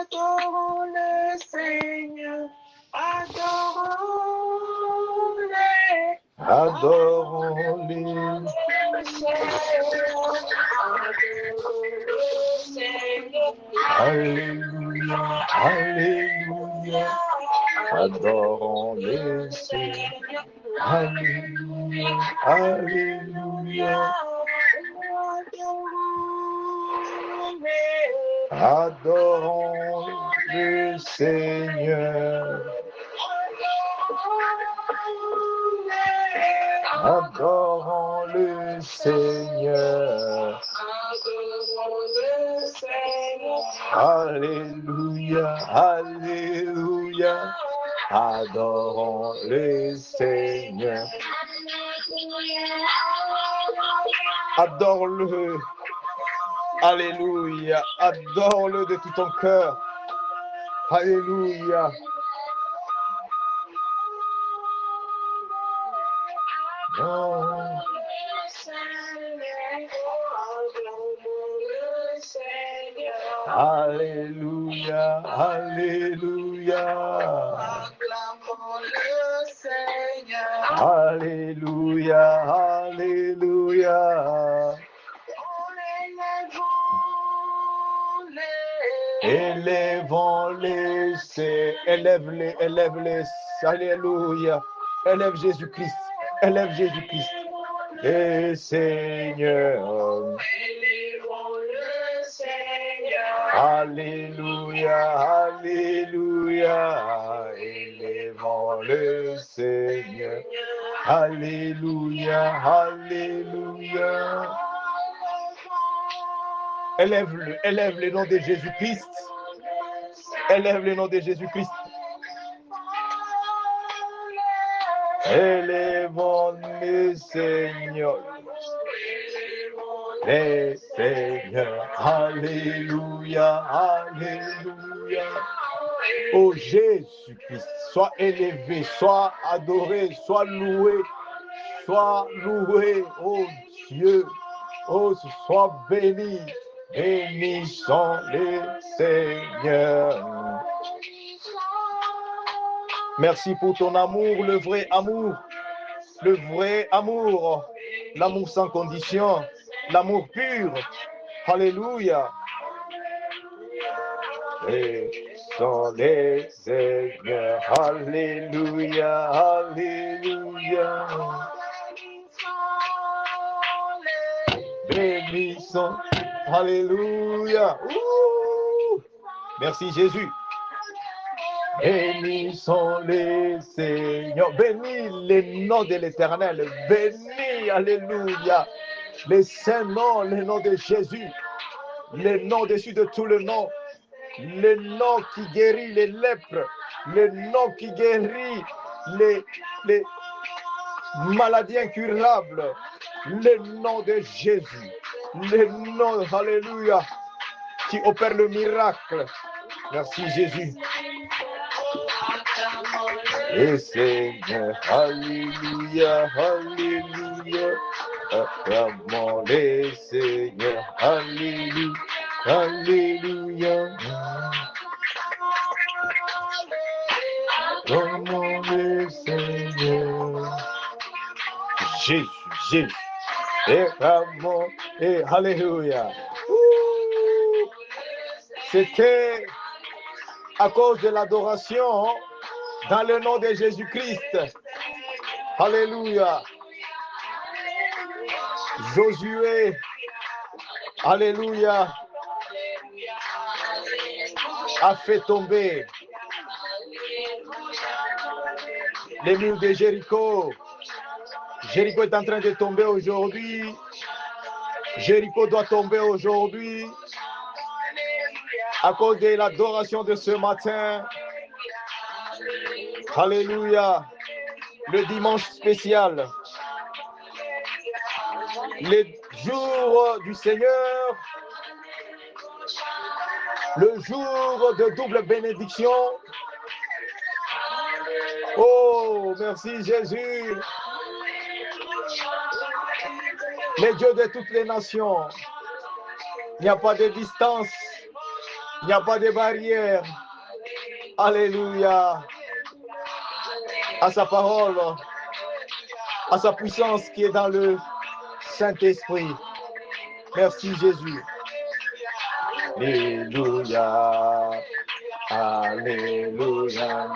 Adorons le Seigneur. Adorons-le. Adorons-le. Alléluia, alléluia. Adorons le Seigneur. Alléluia, alléluia. Adorons le Seigneur. Adorons le Seigneur. Alléluia, alléluia. Adorons le Seigneur. Adore-le. Alléluia. Adore-le de tout ton cœur. Alléluia. Oh. Alléluia, alléluia. Alléluia, alléluia. Élèvons-les, élève-les, élève-les. Alléluia. Élève Jésus-Christ, élève Jésus-Christ. Et Seigneur. Alléluia, alléluia, élevons le Seigneur. Alléluia, alléluia. Élève le nom de Jésus-Christ. Élève le nom de Jésus-Christ. Élevons le Seigneur. Les Seigneurs, alléluia, alléluia. Oh Jésus-Christ, sois élevé, sois adoré, sois loué, oh Dieu, oh sois béni, bénissons les Seigneurs. Merci pour ton amour, le vrai amour, l'amour sans condition. L'amour pur. Alléluia. Et sont les Seigneurs. Alléluia. Alléluia. Bénissons. Alléluia. Ouh. Merci Jésus. Bénissons les Seigneurs. Bénis les noms de l'Éternel. Bénis. Alléluia. Les saints noms, le nom de Jésus, le nom au-dessus de tout le nom, le nom qui guérit les lèpres, le nom qui guérit les maladies incurables, le nom de Jésus, le nom, alléluia, qui opère le miracle. Merci Jésus. Et Seigneur, alléluia, alléluia. Acclamons les Seigneurs, alléluia, alléluia. Acclamons les Seigneurs. Jésus, Jésus. Acclamons et alléluia. C'était à cause de l'adoration dans le nom de Jésus-Christ. Alléluia. Josué, alléluia, a fait tomber les murs de Jéricho. Jéricho est en train de tomber aujourd'hui. Jéricho doit tomber aujourd'hui à cause de l'adoration de ce matin. Alléluia, le dimanche spécial. Les jours du Seigneur, le jour de double bénédiction. Oh, merci Jésus. Les dieux de toutes les nations. Il n'y a pas de distance. Il n'y a pas de barrière. Alléluia. À sa parole, à sa puissance qui est dans le Saint-Esprit. Merci Jésus. Alléluia. Alléluia.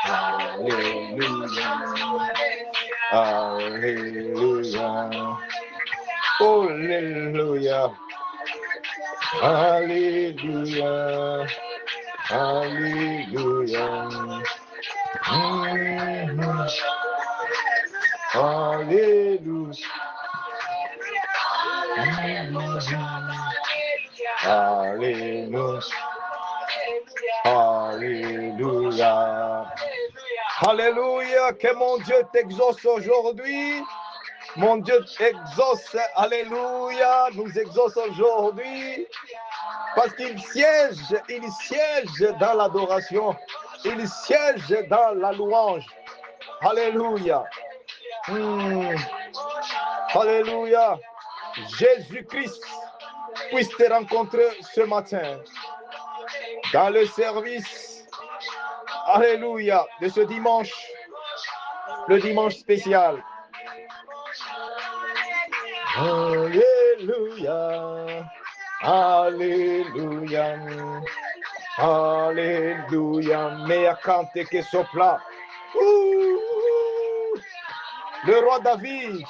Alléluia. Alléluia. Alléluia. Alléluia. Alléluia. Alléluia. Alléluia. Alléluia. Alléluia. Que mon Dieu t'exauce aujourd'hui. Mon Dieu t'exauce. Alléluia. Nous exauce aujourd'hui. Parce qu'il siège dans l'adoration. Il siège dans la louange. Alléluia. Alléluia. Jésus-Christ puisse te rencontrer ce matin dans le service. Alléluia. De ce dimanche. Le dimanche spécial. Alléluia. Alléluia. Alléluia. Mea cante que sopla. Le roi David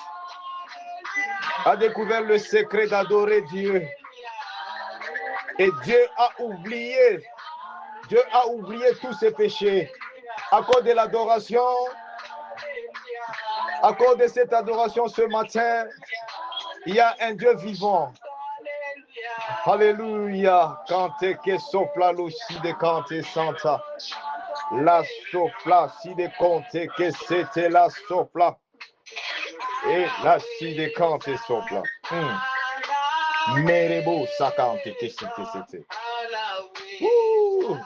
a découvert le secret d'adorer Dieu. Et Dieu a oublié tous ses péchés. À cause de l'adoration, à cause de cette adoration ce matin, il y a un Dieu vivant. Alléluia. Cante que sopla l'usci de cante santa. La sopla si de cante que c'était la sopla. Et la si de cante sopla. Merebo sa cante que c'était.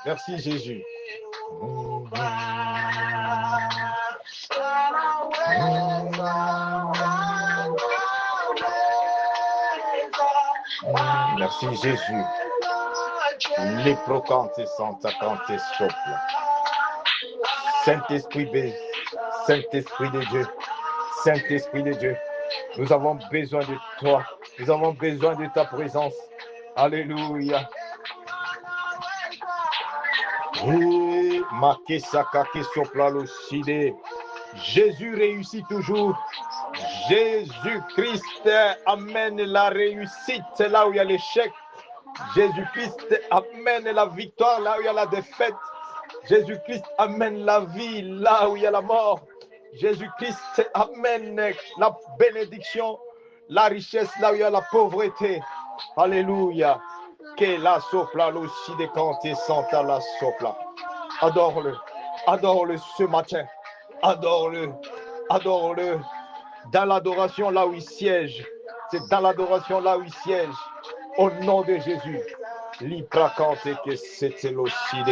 Merci Jésus. Merci Jésus. Les procante santa cante sopla. Saint-Esprit béni, Saint-Esprit de Dieu, Saint-Esprit de Dieu, nous avons besoin de toi, nous avons besoin de ta présence. Alléluia. Jésus réussit toujours. Jésus-Christ amène la réussite là où il y a l'échec. Jésus-Christ amène la victoire là où il y a la défaite. Jésus-Christ amène la vie là où il y a la mort. Jésus-Christ amène la bénédiction, la richesse là où il y a la pauvreté. Alléluia. Que la sopla l'ossi de canté santa la sopla. Adore-le. Adore-le ce matin. Adore-le. Adore-le. Dans l'adoration là où il siège. C'est dans l'adoration là où il siège. Au nom de Jésus. L'ipra canté que c'était l'ossi.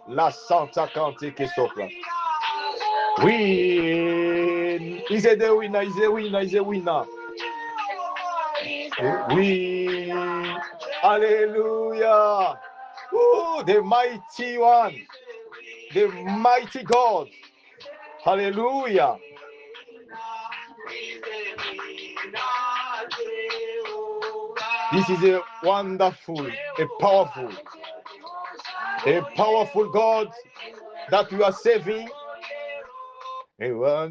La Santa Cante que sopra. Oui, is a winner, is a winner, is a winner. Oui, Hallelujah. The mighty one, the mighty God. Hallelujah. This is a wonderful, a powerful God that you are saving. You are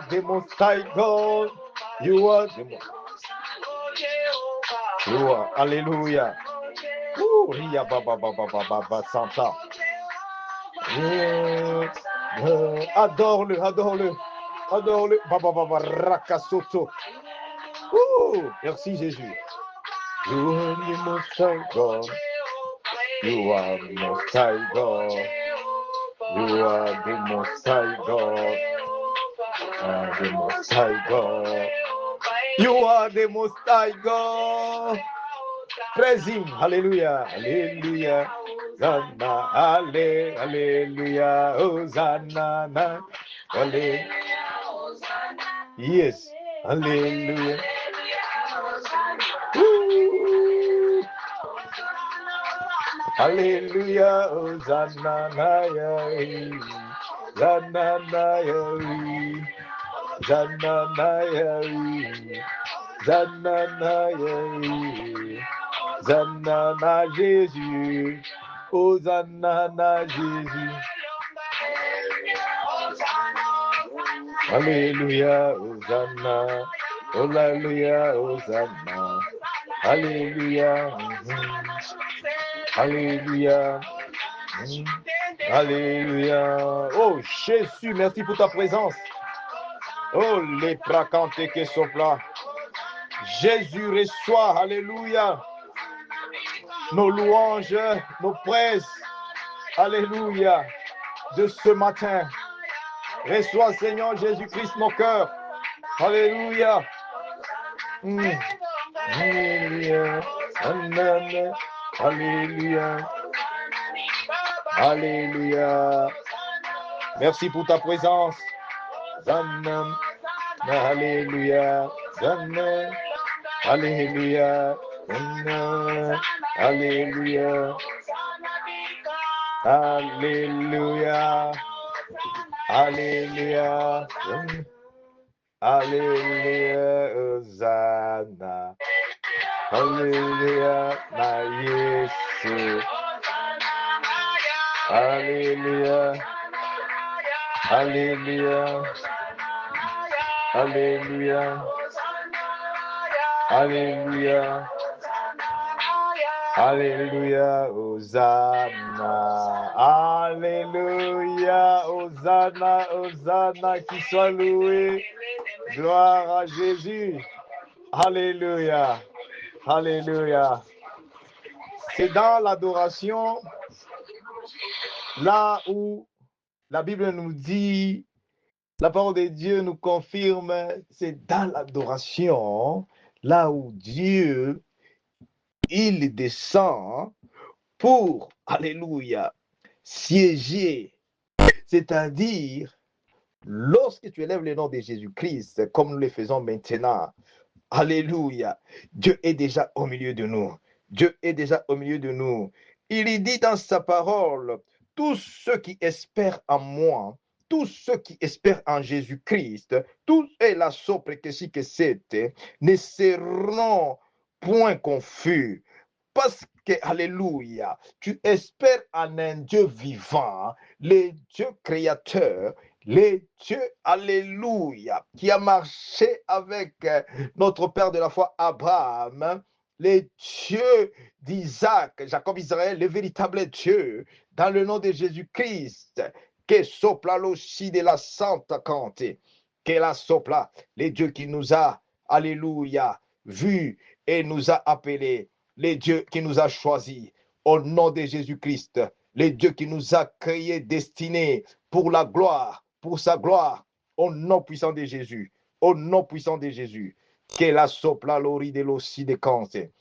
the Most High God. You are the Most. You are. Hallelujah. Ria baba baba baba Santa. Adore-le, adore-le, adore-le. Baba baba rakasoto. Merci Jésus. You are the Most High God. You are the Most High God. You are the Most High God. The Most High God. You are the Most High God. Praise Him. Hallelujah. Hallelujah. Hosanna. Hallelujah. Hosanna. Hallelujah. Yes. Alléluia. Alléluia. Hosanna Nayari. Hosanna Nayari. Hosanna Nayari. Hosanna Nayari. Hosanna na Jésus. Hosanna na Jésus. Alléluia, Hosanna. Alléluia, Hosanna. Alléluia. Alléluia. Alléluia. Oh Jésus, merci pour ta présence. Oh les pracantes qui sont là. Jésus reçoit, alléluia, nos louanges, nos praises, alléluia, de ce matin. Reçois, Seigneur Jésus-Christ, nos cœurs. Alléluia. Alléluia. Amen. Alléluia. Alléluia. Merci pour ta présence. Amen. Alléluia. Amen. Alléluia. Amen. Alléluia. Alléluia. Alléluia. Alléluia. Hosanna. Alléluia. Na Yesu. Alléluia. Alléluia. Alléluia. Alléluia. Alléluia. Hosanna. Alléluia. Hosanna. Hosanna. Qui soit loué. Gloire à Jésus. Alléluia. Alléluia. C'est dans l'adoration, là où la Bible nous dit, la parole de Dieu nous confirme, c'est dans l'adoration, là où Dieu, il descend pour, alléluia, siéger. C'est-à-dire, lorsque tu élèves le nom de Jésus-Christ, comme nous le faisons maintenant, alléluia, Dieu est déjà au milieu de nous. Dieu est déjà au milieu de nous. Il dit dans sa parole, tous ceux qui espèrent en moi, tous ceux qui espèrent en Jésus-Christ, tous et la sopre que si que c'était, ne seront point confus. Parce que, alléluia, tu espères en un Dieu vivant, le Dieu créateur, le Dieu, alléluia, qui a marché avec notre père de la foi, Abraham, le Dieu d'Isaac, Jacob, Israël, le véritable Dieu, dans le nom de Jésus-Christ, que sopla l'ossi de la Sainte Canté, que la sopla, le Dieu qui nous a, alléluia, vu et nous a appelés, le Dieu qui nous a choisis, au nom de Jésus-Christ, le Dieu qui nous a créés, destinés pour la gloire, pour sa gloire, au nom puissant de Jésus, au nom puissant de Jésus, que la sopla l'ori de l'ossi de Canté.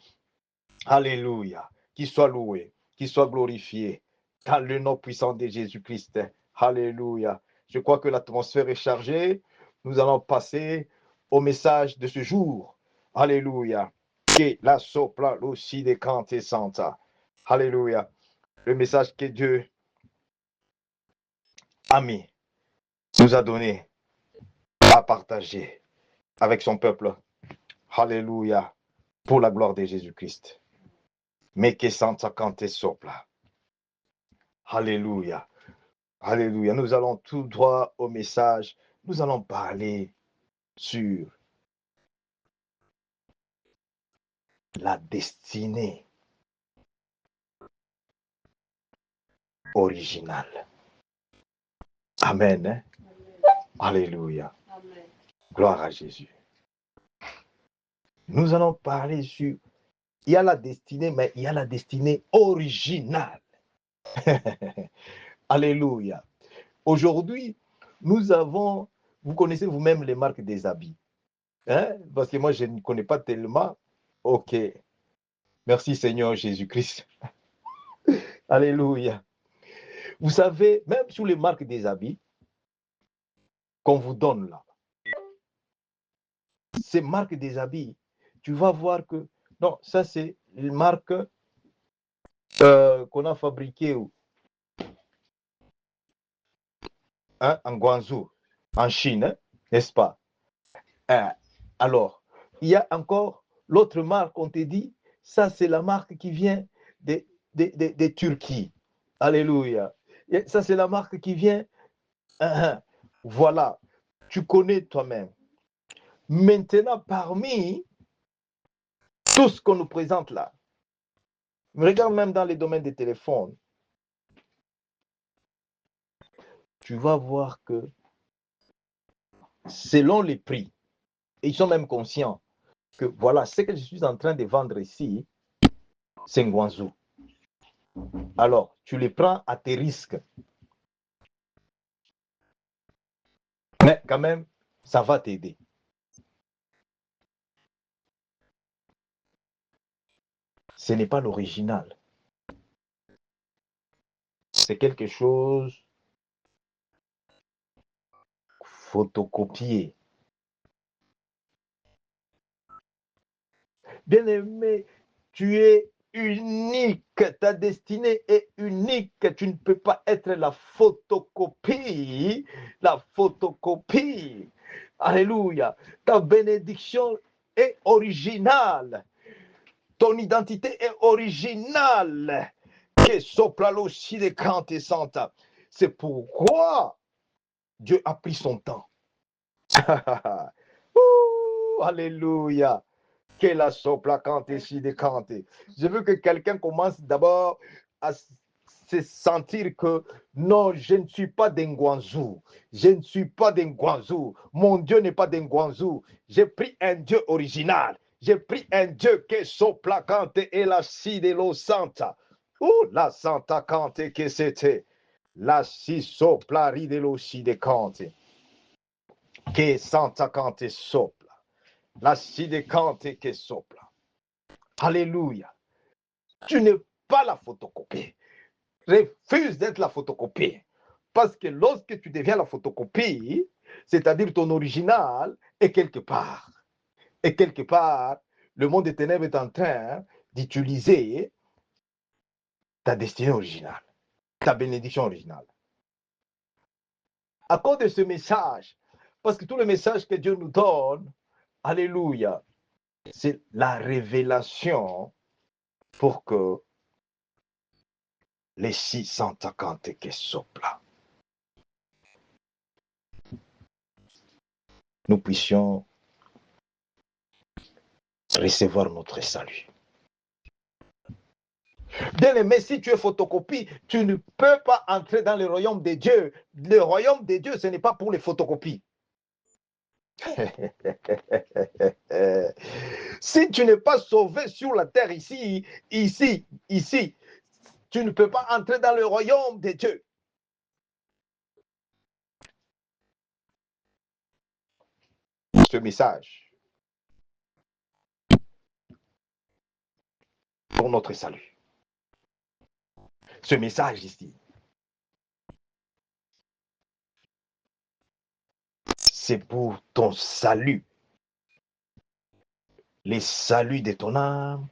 Alléluia, qu'il soit loué, qu'il soit glorifié, dans le nom puissant de Jésus-Christ. Alléluia. Je crois que l'atmosphère est chargée. Nous allons passer au message de ce jour. Alléluia. Que la sopla l'ossi de Canté Santa. Alléluia. Le message que Dieu a mis, nous a donné à partager avec son peuple. Alléluia. Pour la gloire de Jésus-Christ. Mais que Santa Canté sopla. Alléluia. Alléluia. Nous allons tout droit au message. Nous allons parler sur la destinée originale. Amen. Amen. Alléluia. Amen. Gloire à Jésus. Nous allons parler sur, il y a la destinée, mais il y a la destinée originale. Alléluia. Aujourd'hui, nous avons, vous connaissez vous-même les marques des habits. Hein? Parce que moi, je ne connais pas tellement. Ok. Merci Seigneur Jésus-Christ. Alléluia. Vous savez, même sur les marques des habits qu'on vous donne là, ces marques des habits, tu vas voir que, non, ça c'est une marque qu'on a fabriquée en Guangzhou, en Chine, hein, n'est-ce pas? Alors, il y a encore l'autre marque, on te dit, ça c'est la marque qui vient de Turquie. Alléluia. Et ça c'est la marque qui vient. Voilà, tu connais toi-même. Maintenant, parmi tout ce qu'on nous présente là, regarde même dans les domaines des téléphones, tu vas voir que selon les prix, et ils sont même conscients que voilà, ce que je suis en train de vendre ici, c'est Guangzhou. Alors, tu les prends à tes risques. Mais quand même, ça va t'aider. Ce n'est pas l'original. C'est quelque chose photocopié. Bien-aimé, tu es unique. Ta destinée est unique. Tu ne peux pas être la photocopie. La photocopie. Alléluia. Ta bénédiction est originale. Ton identité est originale. Que sopra lo si de cante santa. C'est pourquoi Dieu a pris son temps. Alléluia. Que la sopla cante si de cante. Je veux que quelqu'un commence d'abord à se sentir que non, je ne suis pas d'un Guangzhou. Je ne suis pas d'un Guangzhou. Mon Dieu n'est pas d'un Guangzhou. J'ai pris un Dieu original. J'ai pris un Dieu que sopla cante et la si de lo santa. La santa cante que c'était. La si sopla ride lo si de cante. Que santa cante sopla. La si de cante que sopla. Alléluia. Tu n'es pas la photocopie. Refuse d'être la photocopie. Parce que lorsque tu deviens la photocopie, c'est-à-dire ton original, est quelque part. Et quelque part, le monde des ténèbres est en train d'utiliser ta destinée originale, ta bénédiction originale. À cause de ce message, parce que tout le message que Dieu nous donne, alléluia, c'est la révélation pour que les 650 qui soplent, nous puissions recevoir notre salut. Bien-aimé, si tu es photocopie, tu ne peux pas entrer dans le royaume de Dieu. Le royaume de Dieu, ce n'est pas pour les photocopies. Si tu n'es pas sauvé sur la terre ici, tu ne peux pas entrer dans le royaume de Dieu. Ce message pour notre salut. Ce message ici, c'est pour ton salut. Les saluts de ton âme,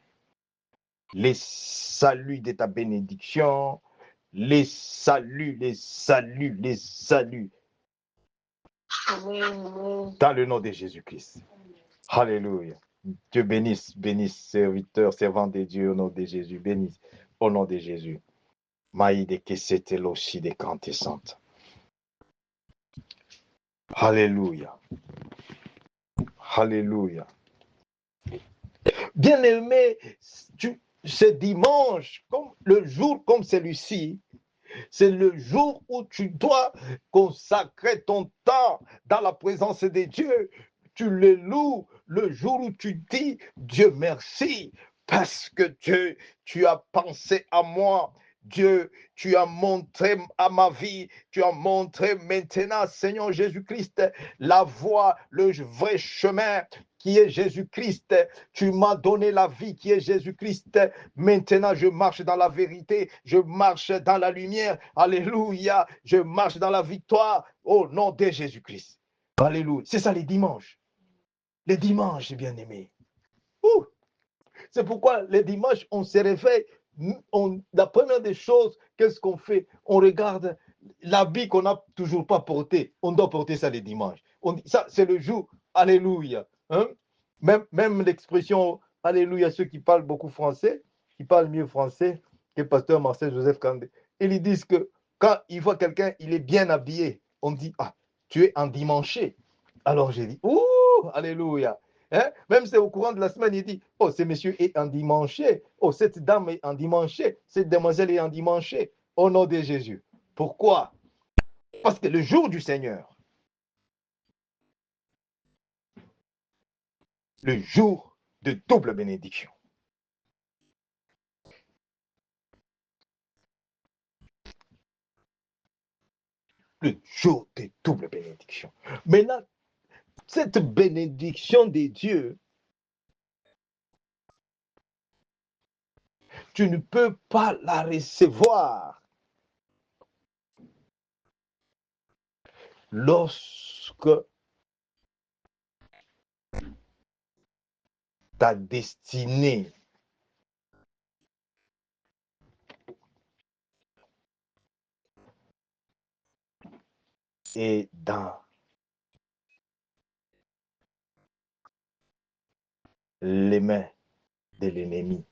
les saluts de ta bénédiction, les saluts. Dans le nom de Jésus-Christ. Alléluia. Dieu bénisse, serviteur, servant de Dieu, au nom de Jésus. Bénisse, au nom de Jésus. Maïde que c'était l'oshi des cantessantes. Alléluia. Alléluia. Bien-aimé, ce dimanche, comme le jour comme celui-ci, c'est le jour où tu dois consacrer ton temps dans la présence de Dieu. Tu le loues le jour où tu dis Dieu merci parce que Dieu, tu as pensé à moi. Dieu, tu as montré à ma vie, tu as montré maintenant, Seigneur Jésus-Christ, la voie, le vrai chemin qui est Jésus-Christ. Tu m'as donné la vie qui est Jésus-Christ. Maintenant, je marche dans la vérité, je marche dans la lumière. Alléluia, je marche dans la victoire au nom de Jésus-Christ. Alléluia. C'est ça les dimanches. les dimanches, bien-aimés. C'est pourquoi les dimanches, on se réveille. La première des choses, qu'est-ce qu'on fait? On regarde l'habit qu'on n'a toujours pas porté. On doit porter ça les dimanches. Ça, c'est le jour. Alléluia. Hein? Même l'expression Alléluia, ceux qui parlent beaucoup français, qui parlent mieux français que pasteur Marcel Joseph Kandé, ils disent que quand il voit quelqu'un, il est bien habillé, on dit, ah, tu es endimanché. Alors j'ai dit, ouh, Alléluia. Hein? Même c'est au courant de la semaine, il dit, oh, ce monsieur est endimanché. Oh, cette dame est endimanchée. Cette demoiselle est endimanchée. Au nom de Jésus. Pourquoi? Parce que le jour du Seigneur, le jour de double bénédiction. Le jour de double bénédiction. Maintenant, cette bénédiction de Dieu, tu ne peux pas la recevoir lorsque ta destinée est dans les mains de l'ennemi.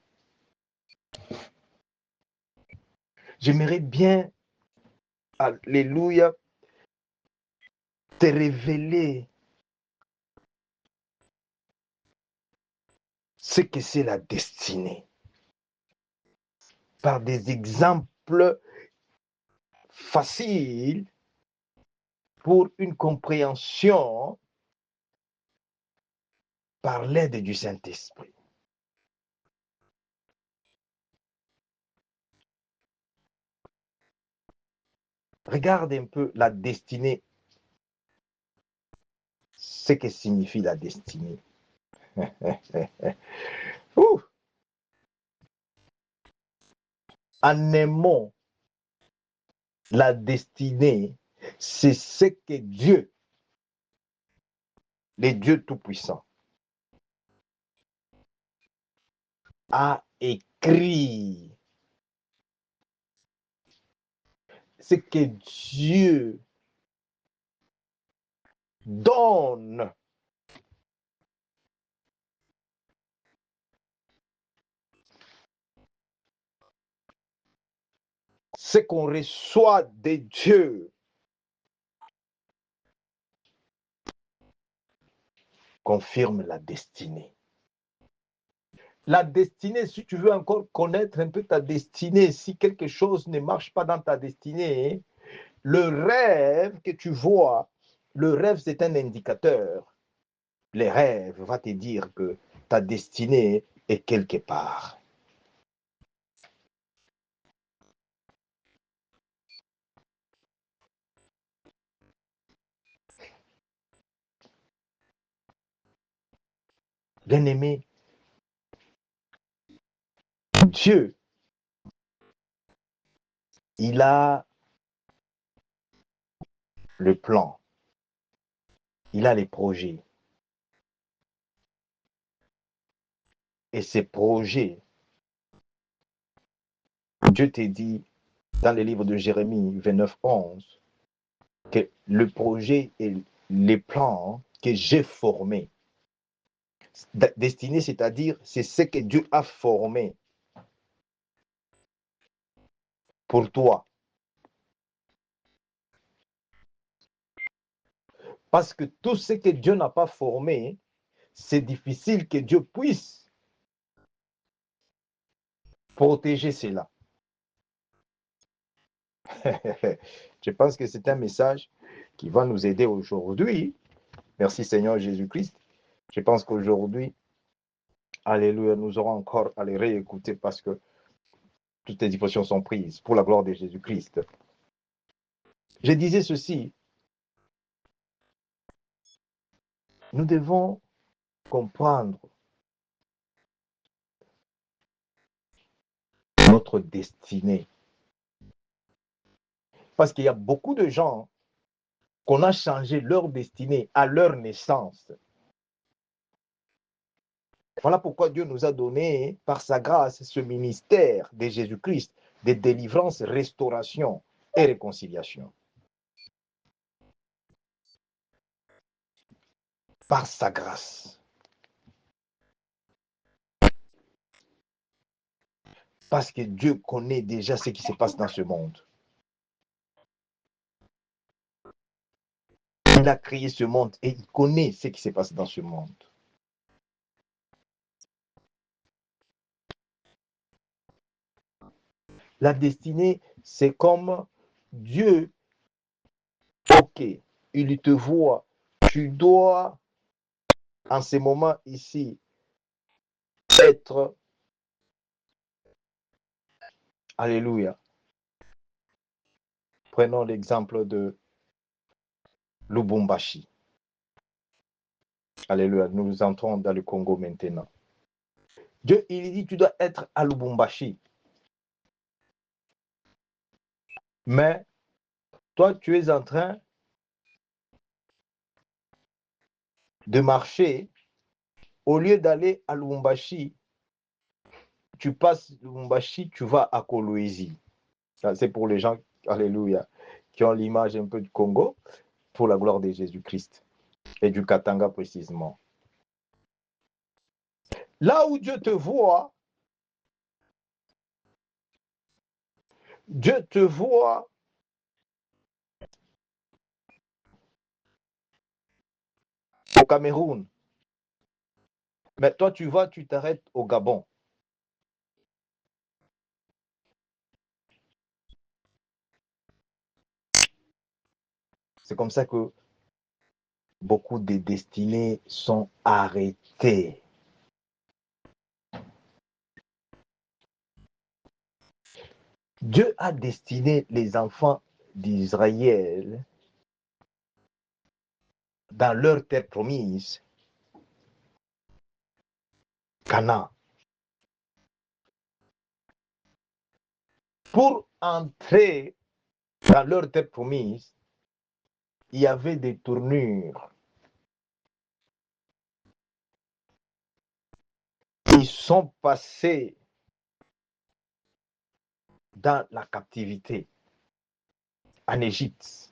J'aimerais bien, alléluia, te révéler ce que c'est la destinée par des exemples faciles pour une compréhension par l'aide du Saint-Esprit. Regarde un peu la destinée, ce que signifie la destinée. En un mot, la destinée, c'est ce que Dieu, le Dieu Tout-Puissant, a écrit. Ce que Dieu donne ce qu'on reçoit de Dieu confirme la destinée. La destinée, si tu veux encore connaître un peu ta destinée, si quelque chose ne marche pas dans ta destinée, le rêve que tu vois, le rêve c'est un indicateur. Le rêve va te dire que ta destinée est quelque part. Bien-aimé, Dieu, il a le plan, il a les projets. Et ces projets, Dieu te dit dans le livre de Jérémie 29, 11, que le projet et les plans que j'ai formés, destinés, c'est-à-dire c'est ce que Dieu a formé pour toi. Parce que tout ce que Dieu n'a pas formé, c'est difficile que Dieu puisse protéger cela. Je pense que c'est un message qui va nous aider aujourd'hui. Merci Seigneur Jésus-Christ. Je pense qu'aujourd'hui, alléluia, nous aurons encore à les réécouter parce que toutes les dispositions sont prises pour la gloire de Jésus-Christ. Je disais ceci, nous devons comprendre notre destinée. Parce qu'il y a beaucoup de gens qu'on a changé leur destinée à leur naissance. Voilà pourquoi Dieu nous a donné, par sa grâce, ce ministère de Jésus-Christ, de délivrance, restauration et réconciliation. Par sa grâce. Parce que Dieu connaît déjà ce qui se passe dans ce monde. Il a créé ce monde et il connaît ce qui se passe dans ce monde. La destinée, c'est comme Dieu, ok, il te voit, tu dois en ce moment ici être, alléluia, prenons l'exemple de Lubumbashi. Alléluia, nous entrons dans le Congo maintenant. Dieu, il dit, tu dois être à Lubumbashi. Mais toi, tu es en train de marcher. Au lieu d'aller à Lubumbashi, tu passes Lubumbashi, tu vas à Kolwezi. C'est pour les gens, alléluia, qui ont l'image un peu du Congo, pour la gloire de Jésus-Christ et du Katanga précisément. Là où Dieu te voit, Dieu te voit au Cameroun. Mais toi, tu vas, tu t'arrêtes au Gabon. C'est comme ça que beaucoup de destinées sont arrêtées. Dieu a destiné les enfants d'Israël dans leur terre promise, Canaan. Pour entrer dans leur terre promise, il y avait des tournures. Ils sont passés dans la captivité en Égypte.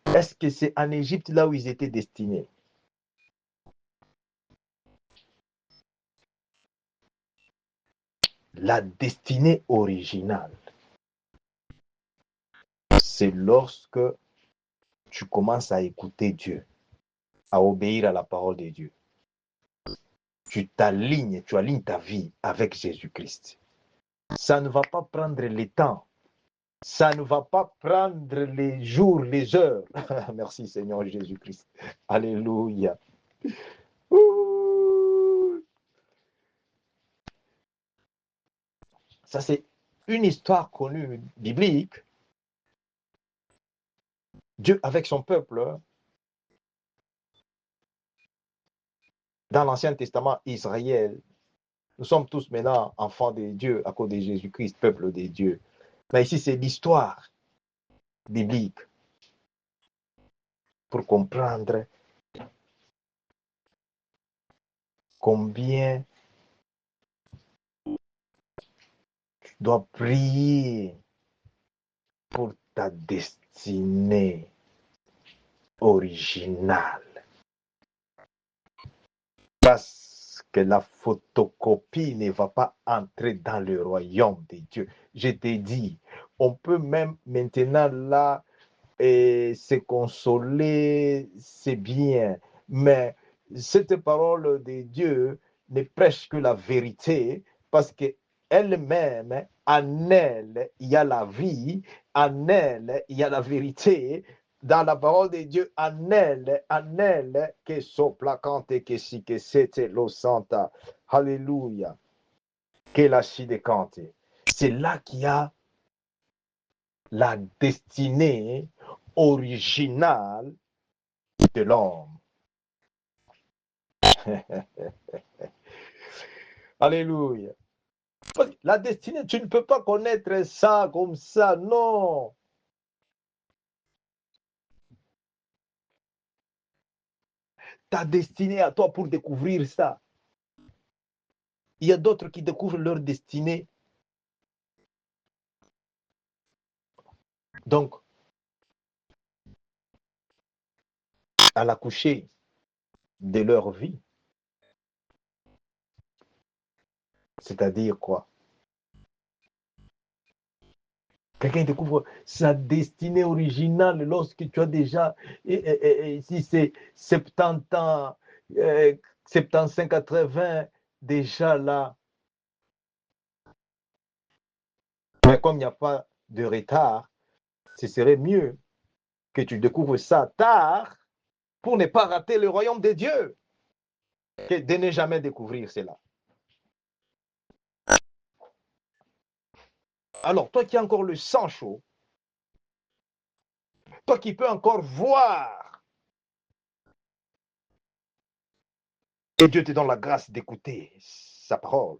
Est-ce que c'est en Égypte là où ils étaient destinés? La destinée originale, c'est lorsque tu commences à écouter Dieu, à obéir à la parole de Dieu. Tu t'alignes, tu alignes ta vie avec Jésus-Christ. Ça ne va pas prendre le temps. Ça ne va pas prendre les jours, les heures. Merci Seigneur Jésus-Christ. Alléluia. Ça, c'est une histoire connue, biblique. Dieu avec son peuple, dans l'Ancien Testament, Israël, nous sommes tous maintenant enfants de Dieu à cause de Jésus-Christ, peuple de Dieu. Mais ici, c'est l'histoire biblique pour comprendre combien tu dois prier pour ta destinée originale. Parce que la photocopie ne va pas entrer dans le royaume de Dieu. Je t'ai dit, on peut même maintenant là se consoler, c'est bien, mais cette parole de Dieu ne prêche que la vérité parce que elle-même, en elle, il y a la vie, en elle, il y a la vérité. Dans la parole de Dieu, en elle, que soplacante, que si, que c'était lo santa. Alléluia. Que la chidecante. C'est là qu'il y a la destinée originale de l'homme. Alléluia. La destinée, tu ne peux pas connaître ça comme ça, non. ta destinée à toi pour découvrir ça. Il y a d'autres qui découvrent leur destinée. Donc, à l'accoucher de leur vie, c'est-à-dire quoi? Quelqu'un découvre sa destinée originale lorsque tu as déjà, si c'est 70 ans, 75, 80, déjà là. Mais comme il n'y a pas de retard, ce serait mieux que tu découvres ça tard pour ne pas rater le royaume de Dieu que de ne jamais découvrir cela. Alors, toi qui as encore le sang chaud, toi qui peux encore voir, et Dieu te donne la grâce d'écouter sa parole.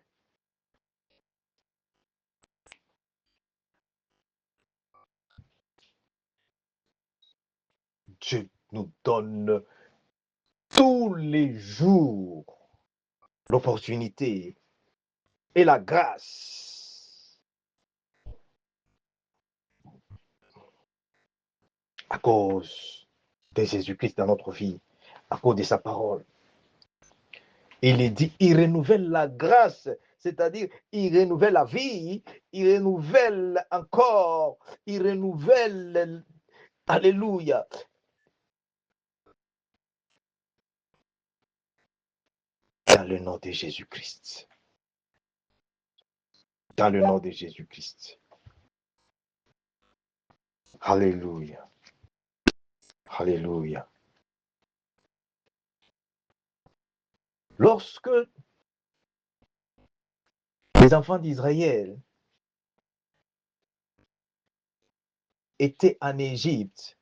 Dieu nous donne tous les jours l'opportunité et la grâce à cause de Jésus-Christ dans notre vie, à cause de sa parole. Il est dit, il renouvelle la grâce, c'est-à-dire il renouvelle la vie, il renouvelle encore, il renouvelle, alléluia. Dans le nom de Jésus-Christ. Dans le nom de Jésus-Christ. Alléluia. Alléluia. Lorsque les enfants d'Israël étaient en Égypte,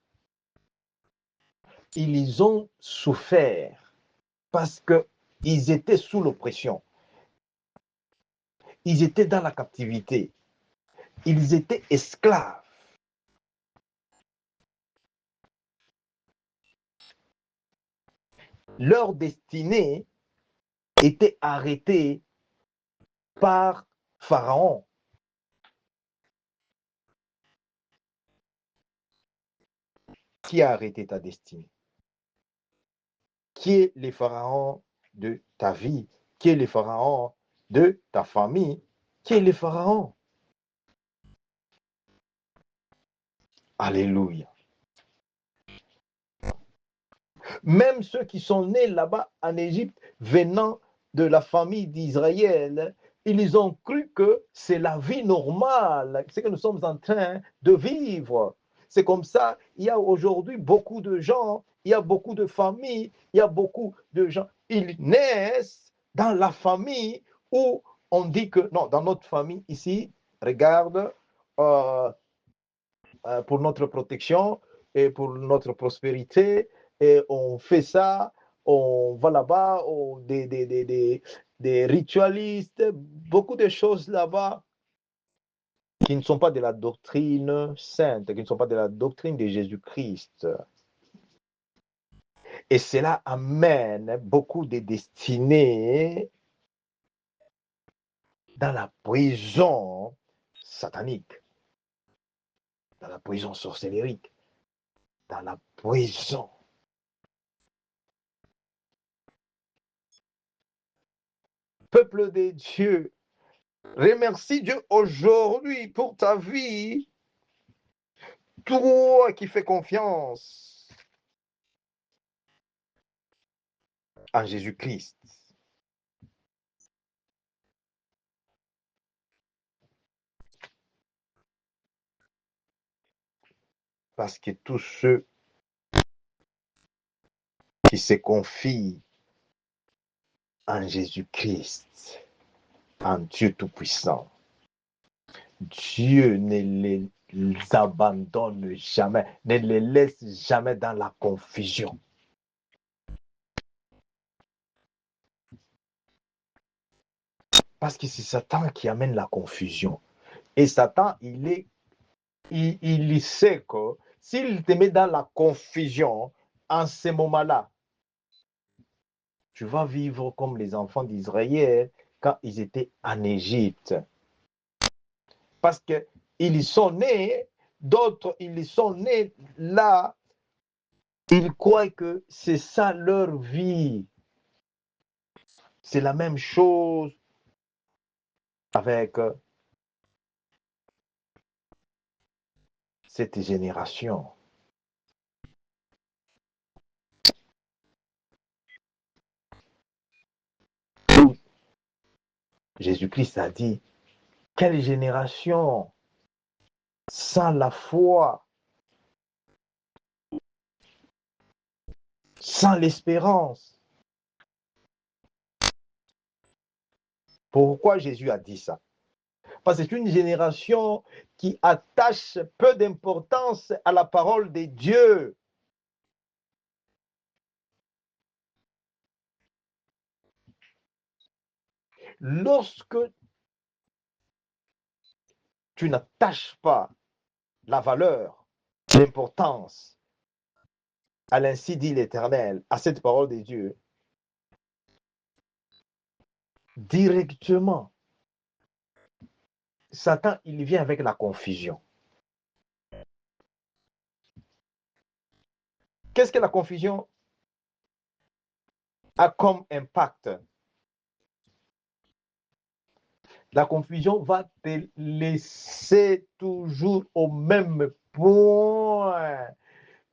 ils ont souffert parce qu'ils étaient sous l'oppression. Ils étaient dans la captivité. Ils étaient esclaves. Leur destinée était arrêtée par Pharaon. Qui a arrêté ta destinée? Qui est le pharaon de ta vie? Qui est le pharaon de ta famille? Qui est le pharaon? Alléluia. Même ceux qui sont nés là-bas en Égypte, venant de la famille d'Israël, ils ont cru que c'est la vie normale, ce que nous sommes en train de vivre. C'est comme ça, il y a aujourd'hui beaucoup de gens, il y a beaucoup de familles, il y a beaucoup de gens, ils naissent dans la famille où on dit que, non, dans notre famille ici, regarde, pour notre protection et pour notre prospérité, et on fait ça, on va là-bas, des ritualistes, beaucoup de choses là-bas qui ne sont pas de la doctrine sainte, qui ne sont pas de la doctrine de Jésus-Christ. Et cela amène beaucoup de destinées dans la prison satanique, dans la prison sorcellérique, dans la prison. Peuple de Dieu, remercie Dieu aujourd'hui pour ta vie. Toi qui fais confiance en Jésus-Christ. Parce que tous ceux qui se confient en Jésus-Christ, en Dieu Tout-Puissant, Dieu ne les abandonne jamais, ne les laisse jamais dans la confusion. Parce que c'est Satan qui amène la confusion. Et Satan, il sait que s'il te met dans la confusion, en ce moment-là, tu vas vivre comme les enfants d'Israël quand ils étaient en Égypte. Parce qu'ils sont nés, d'autres, ils sont nés là, ils croient que c'est ça leur vie. C'est la même chose avec cette génération. Jésus-Christ a dit, quelle génération sans la foi, sans l'espérance. Pourquoi Jésus a dit ça? Parce que c'est une génération qui attache peu d'importance à la parole de Dieu. Lorsque tu n'attaches pas la valeur, l'importance, à l'ainsi dit l'Éternel, à cette parole de Dieu, directement, Satan, il vient avec la confusion. Qu'est-ce que la confusion a comme impact? La confusion va te laisser toujours au même point.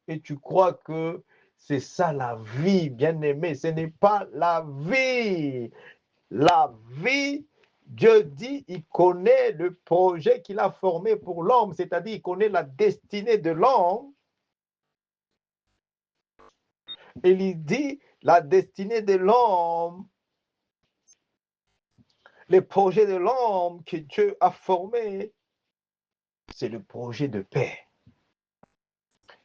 Et tu crois que c'est ça la vie, bien-aimé. Ce n'est pas la vie. La vie, Dieu dit, il connaît le projet qu'il a formé pour l'homme, c'est-à-dire il connaît la destinée de l'homme. Et il dit, la destinée de l'homme, le projet de l'homme que Dieu a formé, c'est le projet de paix.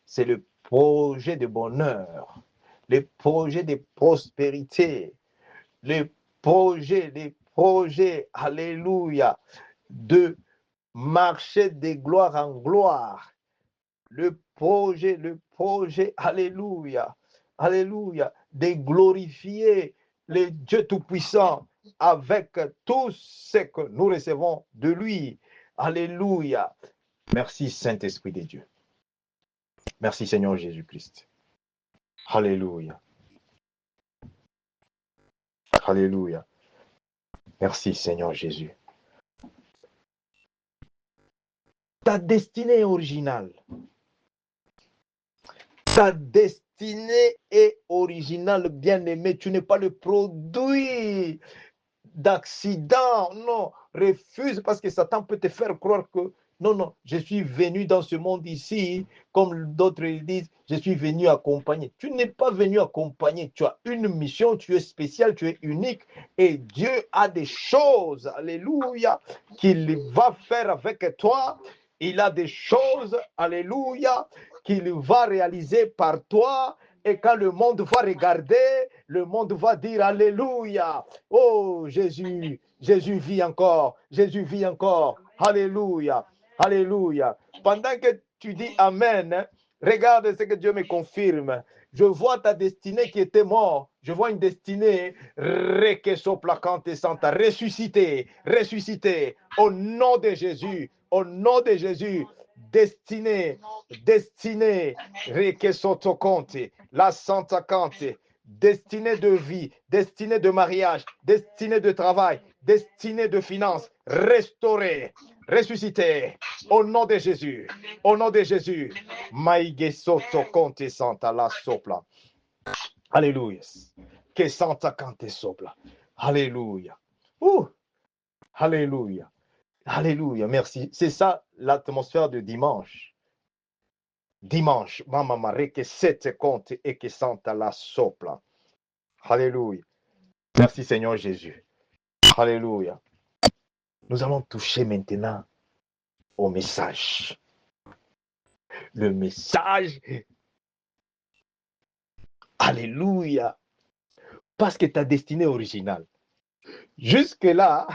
C'est le projet de bonheur, le projet de prospérité, le projet, alléluia, de marcher de gloire en gloire. Le projet, alléluia, alléluia, de glorifier le Dieu Tout-Puissant avec tout ce que nous recevons de lui. Alléluia. Merci Saint-Esprit de Dieu. Merci Seigneur Jésus-Christ. Alléluia. Alléluia. Merci Seigneur Jésus. Ta destinée est originale. Ta destinée est originale, bien-aimé. Tu n'es pas le produit d'accident. Non, refuse parce que Satan peut te faire croire que non, je suis venu dans ce monde ici, comme d'autres disent, je suis venu accompagner. Tu n'es pas venu accompagner. Tu as une mission, tu es spécial, tu es unique et Dieu a des choses, alléluia, qu'il va faire avec toi. Il a des choses, alléluia, qu'il va réaliser par toi. Et quand le monde va regarder, le monde va dire alléluia. Oh Jésus, Jésus vit encore, Jésus vit encore. Alléluia, alléluia. Pendant que tu dis amen, regarde ce que Dieu me confirme. Je vois ta destinée qui était morte. Je vois une destinée ressuscitée, ressuscitée. Au nom de Jésus, au nom de Jésus. Destinée, la Santa Cante, destinée de vie, destinée de mariage, destinée de travail, destinée de finances, restaurée, ressuscitée, au nom de Jésus, au nom de Jésus. Maïge Soto Conte Santa la sopla. Alléluia. Que Santa Cante sopla. Alléluia. Alléluia. Alléluia. Merci. C'est ça l'atmosphère de dimanche. Dimanche, mamma mare che sette conte et que santa la sopla. Alléluia. Merci Seigneur Jésus. Alléluia. Nous allons toucher maintenant au message. Le message. Alléluia. Parce que ta destinée originale. Jusque-là,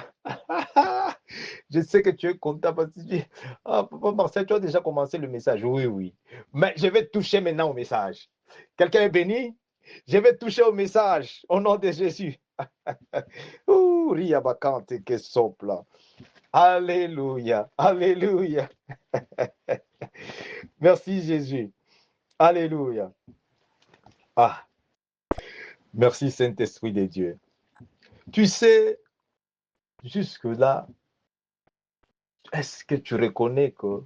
je sais que tu es content parce que tu dis, Papa Marcel, tu as déjà commencé le message. Oui. Mais je vais toucher maintenant au message. Quelqu'un est béni? Je vais toucher au message au nom de Jésus. Ouh, riabakante que sopla. Alléluia, alléluia. Merci Jésus. Alléluia. Ah, merci Saint-Esprit de Dieu. Tu sais, jusque-là, est-ce que tu reconnais que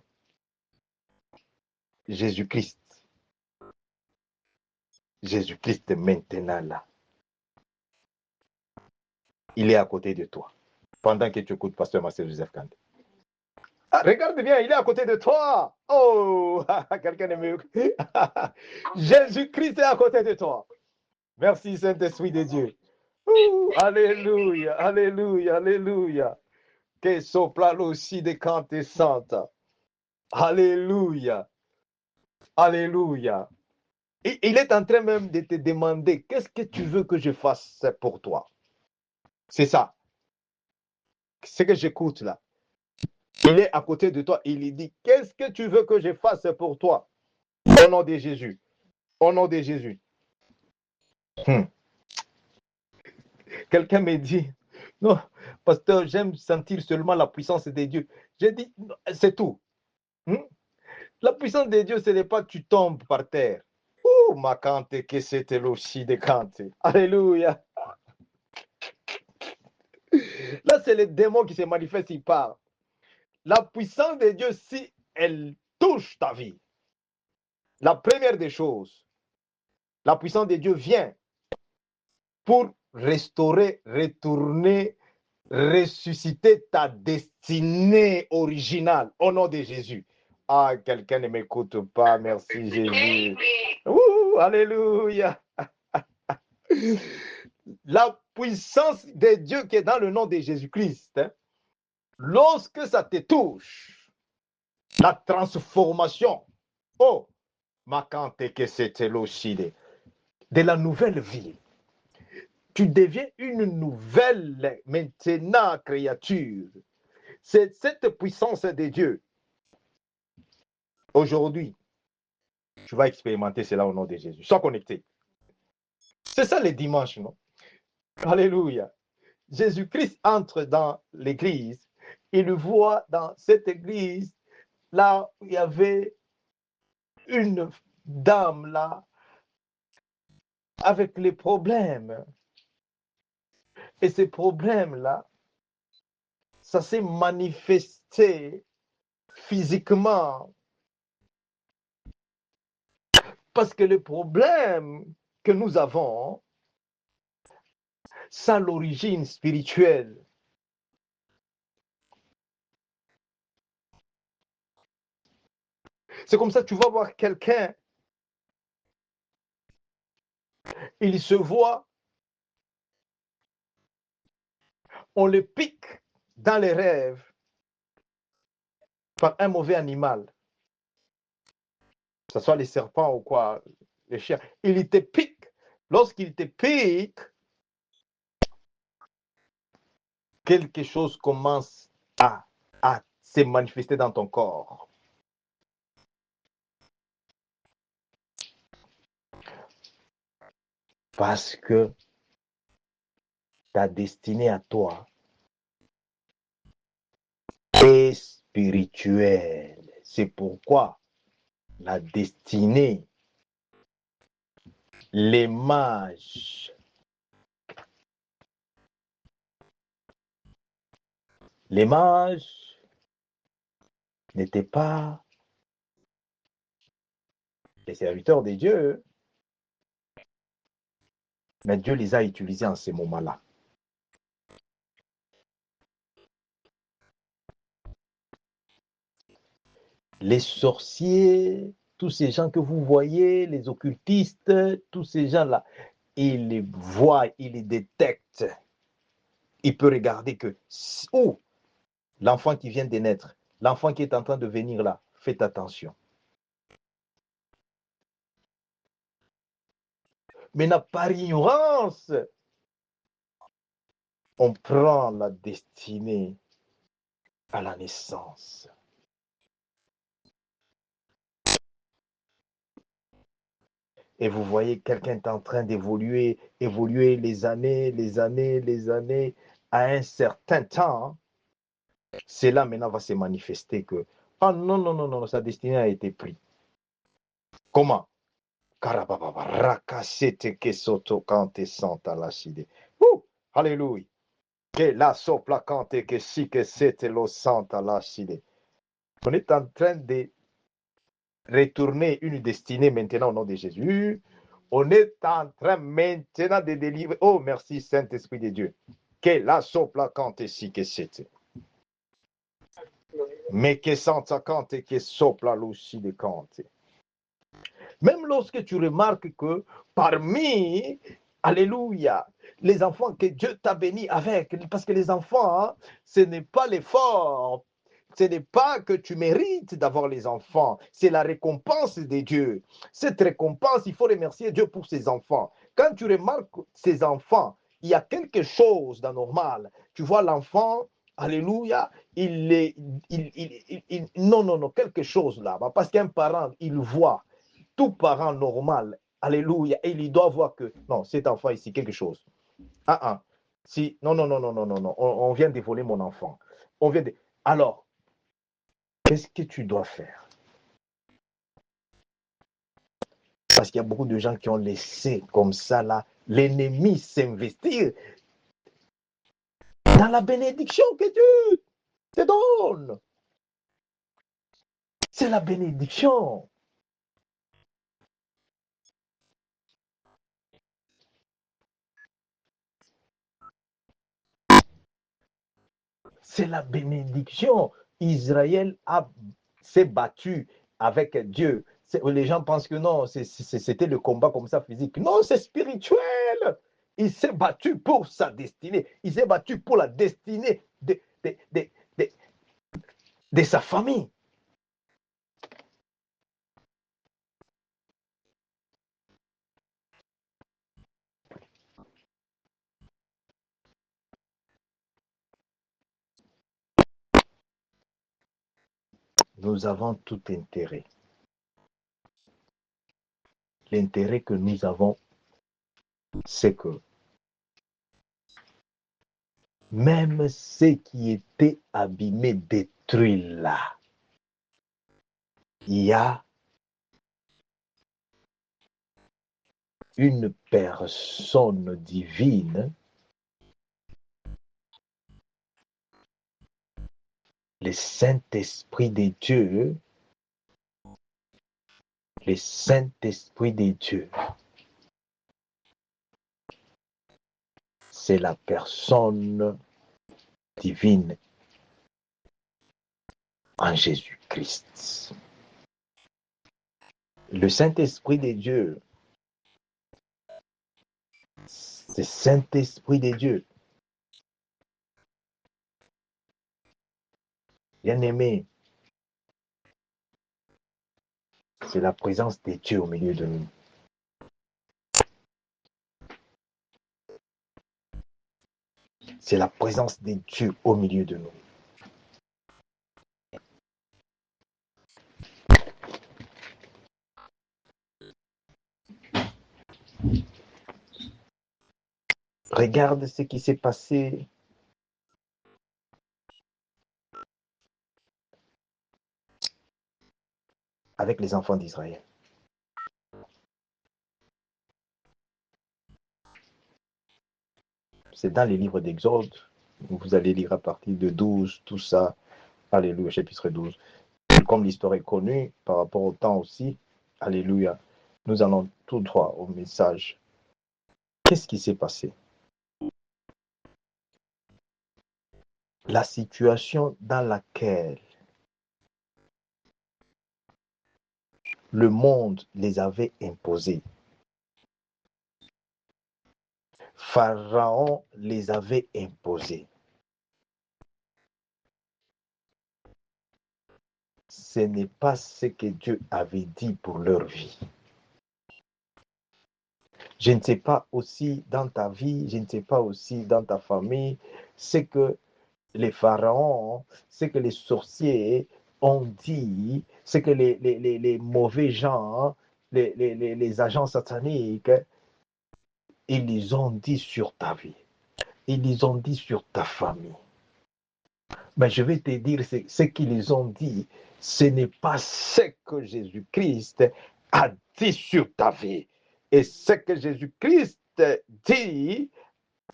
Jésus-Christ est maintenant là. Il est à côté de toi. Pendant que tu écoutes Pasteur Marcel Joseph Kandé. Ah, regarde bien, il est à côté de toi. Oh, quelqu'un est mieux. Jésus-Christ est à côté de toi. Merci Saint-Esprit de Dieu. Alléluia, alléluia, alléluia. Que soplalo aussi de cante santa. Alléluia, alléluia. Et il est en train même de te demander, qu'est-ce que tu veux que je fasse pour toi? C'est ça. C'est que j'écoute là. Il est à côté de toi. Il lui dit, qu'est-ce que tu veux que je fasse pour toi? Au nom de Jésus. Au nom de Jésus. Quelqu'un me dit, non, pasteur, j'aime sentir seulement la puissance de Dieu. J'ai dit, c'est tout. La puissance de Dieu, ce n'est pas que tu tombes par terre. Oh, ma cante, que c'était l'oshi de cante. Alléluia. Là, c'est le démon qui se manifeste, il parle. La puissance de Dieu, si elle touche ta vie, la première des choses, la puissance de Dieu vient pour restaurer, retourner, ressusciter ta destinée originale au nom de Jésus. Ah, quelqu'un ne m'écoute pas, merci Jésus. Ouh, alléluia. La puissance de Dieu qui est dans le nom de Jésus-Christ, hein, lorsque ça te touche, la transformation, oh, Makante que c'était l'osside, de la nouvelle vie. Tu deviens une nouvelle maintenant créature. C'est cette puissance de Dieu. Aujourd'hui, tu vas expérimenter cela au nom de Jésus. Sois connecté. C'est ça les dimanches, non? Alléluia. Jésus-Christ entre dans l'église. Il voit dans cette église, là où il y avait une dame là, avec les problèmes. Et ces problèmes-là, ça s'est manifesté physiquement. Parce que le problème que nous avons, ça a l'origine spirituelle. C'est comme ça que tu vas voir quelqu'un, il se voit, on le pique dans les rêves par un mauvais animal. Que ce soit les serpents ou quoi, les chiens. Il te pique. Lorsqu'il te pique, quelque chose commence à se manifester dans ton corps. Parce que ta destinée à toi est spirituelle. C'est pourquoi la destinée, les mages, n'étaient pas les serviteurs de Dieu, mais Dieu les a utilisés en ces moments-là. Les sorciers, tous ces gens que vous voyez, les occultistes, tous ces gens-là, ils les voient, ils les détectent. Il peut regarder que, oh, l'enfant qui vient de naître, l'enfant qui est en train de venir là, faites attention. Mais par ignorance, on prend la destinée à la naissance. Et vous voyez, quelqu'un est en train d'évoluer, évoluer les années, à un certain temps. C'est là maintenant va se manifester que, ah non, non, non, non, sa destinée a été prise. Comment? Karababa, rakasete kesoto kante santa lachide. Alléluia. Que la sopla kante que si que c'était lo santa lachide. On est en train de retourner une destinée maintenant au nom de Jésus. On est en train maintenant de délivrer. Oh, merci Saint-Esprit de Dieu. Que la sopla kante si que c'était. Mais que santa kante que sopla luci de kante. Même lorsque tu remarques que parmi, alléluia, les enfants que Dieu t'a béni avec, parce que les enfants, hein, ce n'est pas l'effort, ce n'est pas que tu mérites d'avoir les enfants, c'est la récompense de Dieu. Cette récompense, il faut remercier Dieu pour ses enfants. Quand tu remarques ces enfants, il y a quelque chose d'anormal. Tu vois l'enfant, alléluia, non, non, non, quelque chose là, parce qu'un parent, il voit. Tout parent normal, alléluia, et il doit voir que, non, cet enfant ici, quelque chose. Si, non, non, non, non, non, non, non, on vient de voler mon enfant. On vient de... Alors, qu'est-ce que tu dois faire? Parce qu'il y a beaucoup de gens qui ont laissé comme ça, là, l'ennemi s'investir dans la bénédiction que Dieu te donne. C'est la bénédiction. C'est la bénédiction. Israël s'est battu avec Dieu. Les gens pensent que non, c'était le combat comme ça physique. Non, c'est spirituel. Il s'est battu pour sa destinée. Il s'est battu pour la destinée de sa famille. Nous avons tout intérêt. L'intérêt que nous avons, c'est que même ceux qui étaient abîmés, détruits là, il y a une personne divine, le Saint-Esprit de Dieu, le Saint-Esprit de Dieu, c'est la personne divine en Jésus-Christ. Le Saint-Esprit de Dieu, c'est Saint-Esprit de Dieu. Bien-aimé, c'est la présence de Dieu au milieu de nous. C'est la présence de Dieu au milieu de nous. Regarde ce qui s'est passé avec les enfants d'Israël. C'est dans les livres d'Exode. Vous allez lire à partir de 12, tout ça. Alléluia, chapitre 12. Comme l'histoire est connue, par rapport au temps aussi, alléluia, nous allons tout droit au message. Qu'est-ce qui s'est passé? La situation dans laquelle le monde les avait imposés. Pharaon les avait imposés. Ce n'est pas ce que Dieu avait dit pour leur vie. Je ne sais pas aussi dans ta vie, je ne sais pas aussi dans ta famille, ce que les pharaons, ce que les sorciers ont dit, ce que les mauvais gens les agents sataniques, ils ont dit sur ta vie, ils ont dit sur ta famille. Mais je vais te dire, ce qu'ils ont dit, ce n'est pas ce que Jésus-Christ a dit sur ta vie. Et ce que Jésus-Christ dit,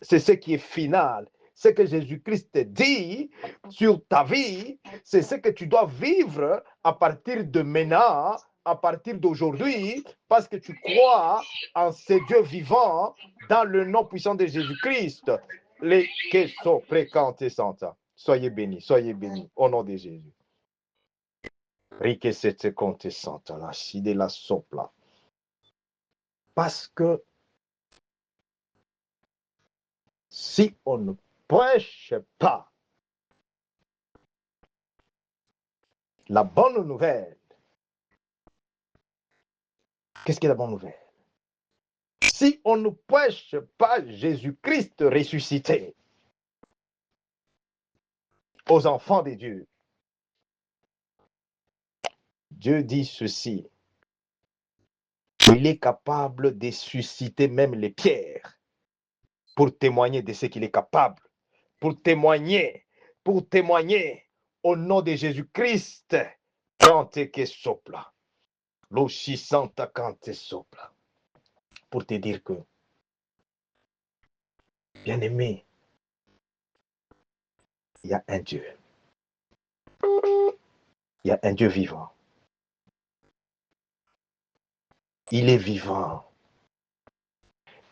c'est ce qui est final. Ce que Jésus-Christ dit sur ta vie, c'est ce que tu dois vivre à partir de maintenant, à partir d'aujourd'hui, parce que tu crois en ce Dieu vivant dans le nom puissant de Jésus-Christ. Les questions fréquentes santa. Soyez bénis, au nom de Jésus. Rique cette compte santa, la si de la sopla. Parce que si on ne prêche pas la bonne nouvelle, qu'est-ce qu'est la bonne nouvelle? Si on ne prêche pas Jésus-Christ ressuscité aux enfants de Dieu, Dieu dit ceci, il est capable de susciter même les pierres pour témoigner de ce qu'il est capable, pour témoigner au nom de Jésus-Christ, cante que sopla, l'oshi santa cante sopla, pour te dire que, bien-aimé, il y a un Dieu. Il y a un Dieu vivant. Il est vivant.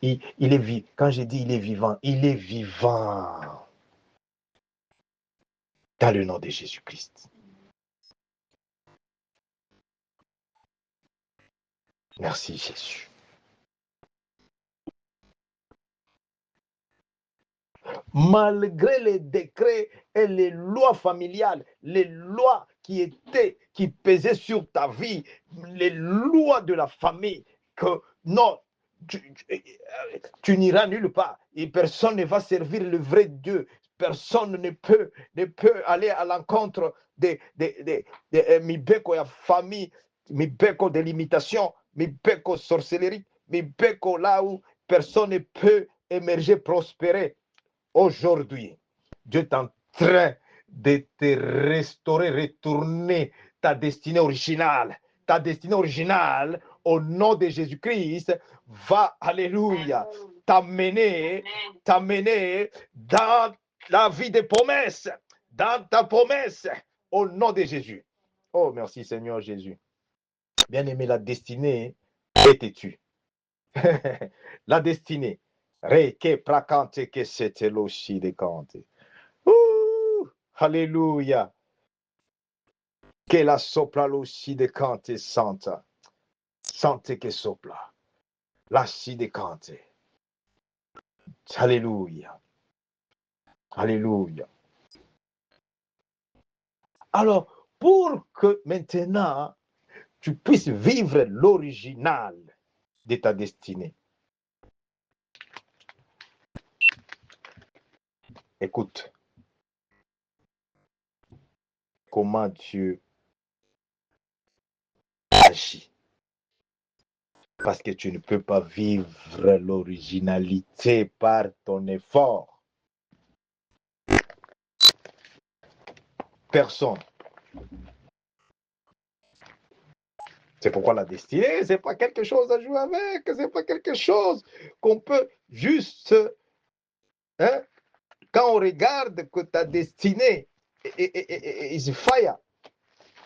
Il est vivant. Quand je dis il est vivant dans le nom de Jésus-Christ. Merci Jésus. Malgré les décrets et les lois familiales, les lois qui pesaient sur ta vie, les lois de la famille, que non, tu n'iras nulle part et personne ne va servir le vrai Dieu. Personne ne peut aller à l'encontre de mibeko ya famille, mibeko de limitation, mibeko sorcellerie, mibeko là où personne ne peut émerger, prospérer. Aujourd'hui, Dieu est en train de te restaurer, retourner ta destinée originale. Ta destinée originale, au nom de Jésus-Christ, va, alléluia, t'amener dans la vie des promesses, dans ta promesse, au nom de Jésus. Oh, merci Seigneur Jésus. Bien-aimé, la destinée est têtue. La destinée. Reke prakante que c'était l'oshi de kante. Alléluia. Que la sopla l'oshi de kante santa. Sante que sopla. La si de kante. Alléluia. Alléluia. Alors, pour que maintenant tu puisses vivre l'original de ta destinée, écoute comment Dieu agit. Parce que tu ne peux pas vivre l'originalité par ton effort. Personne. C'est pourquoi la destinée, c'est pas quelque chose à jouer avec, c'est pas quelque chose qu'on peut juste, hein, quand on regarde que ta destinée is fire,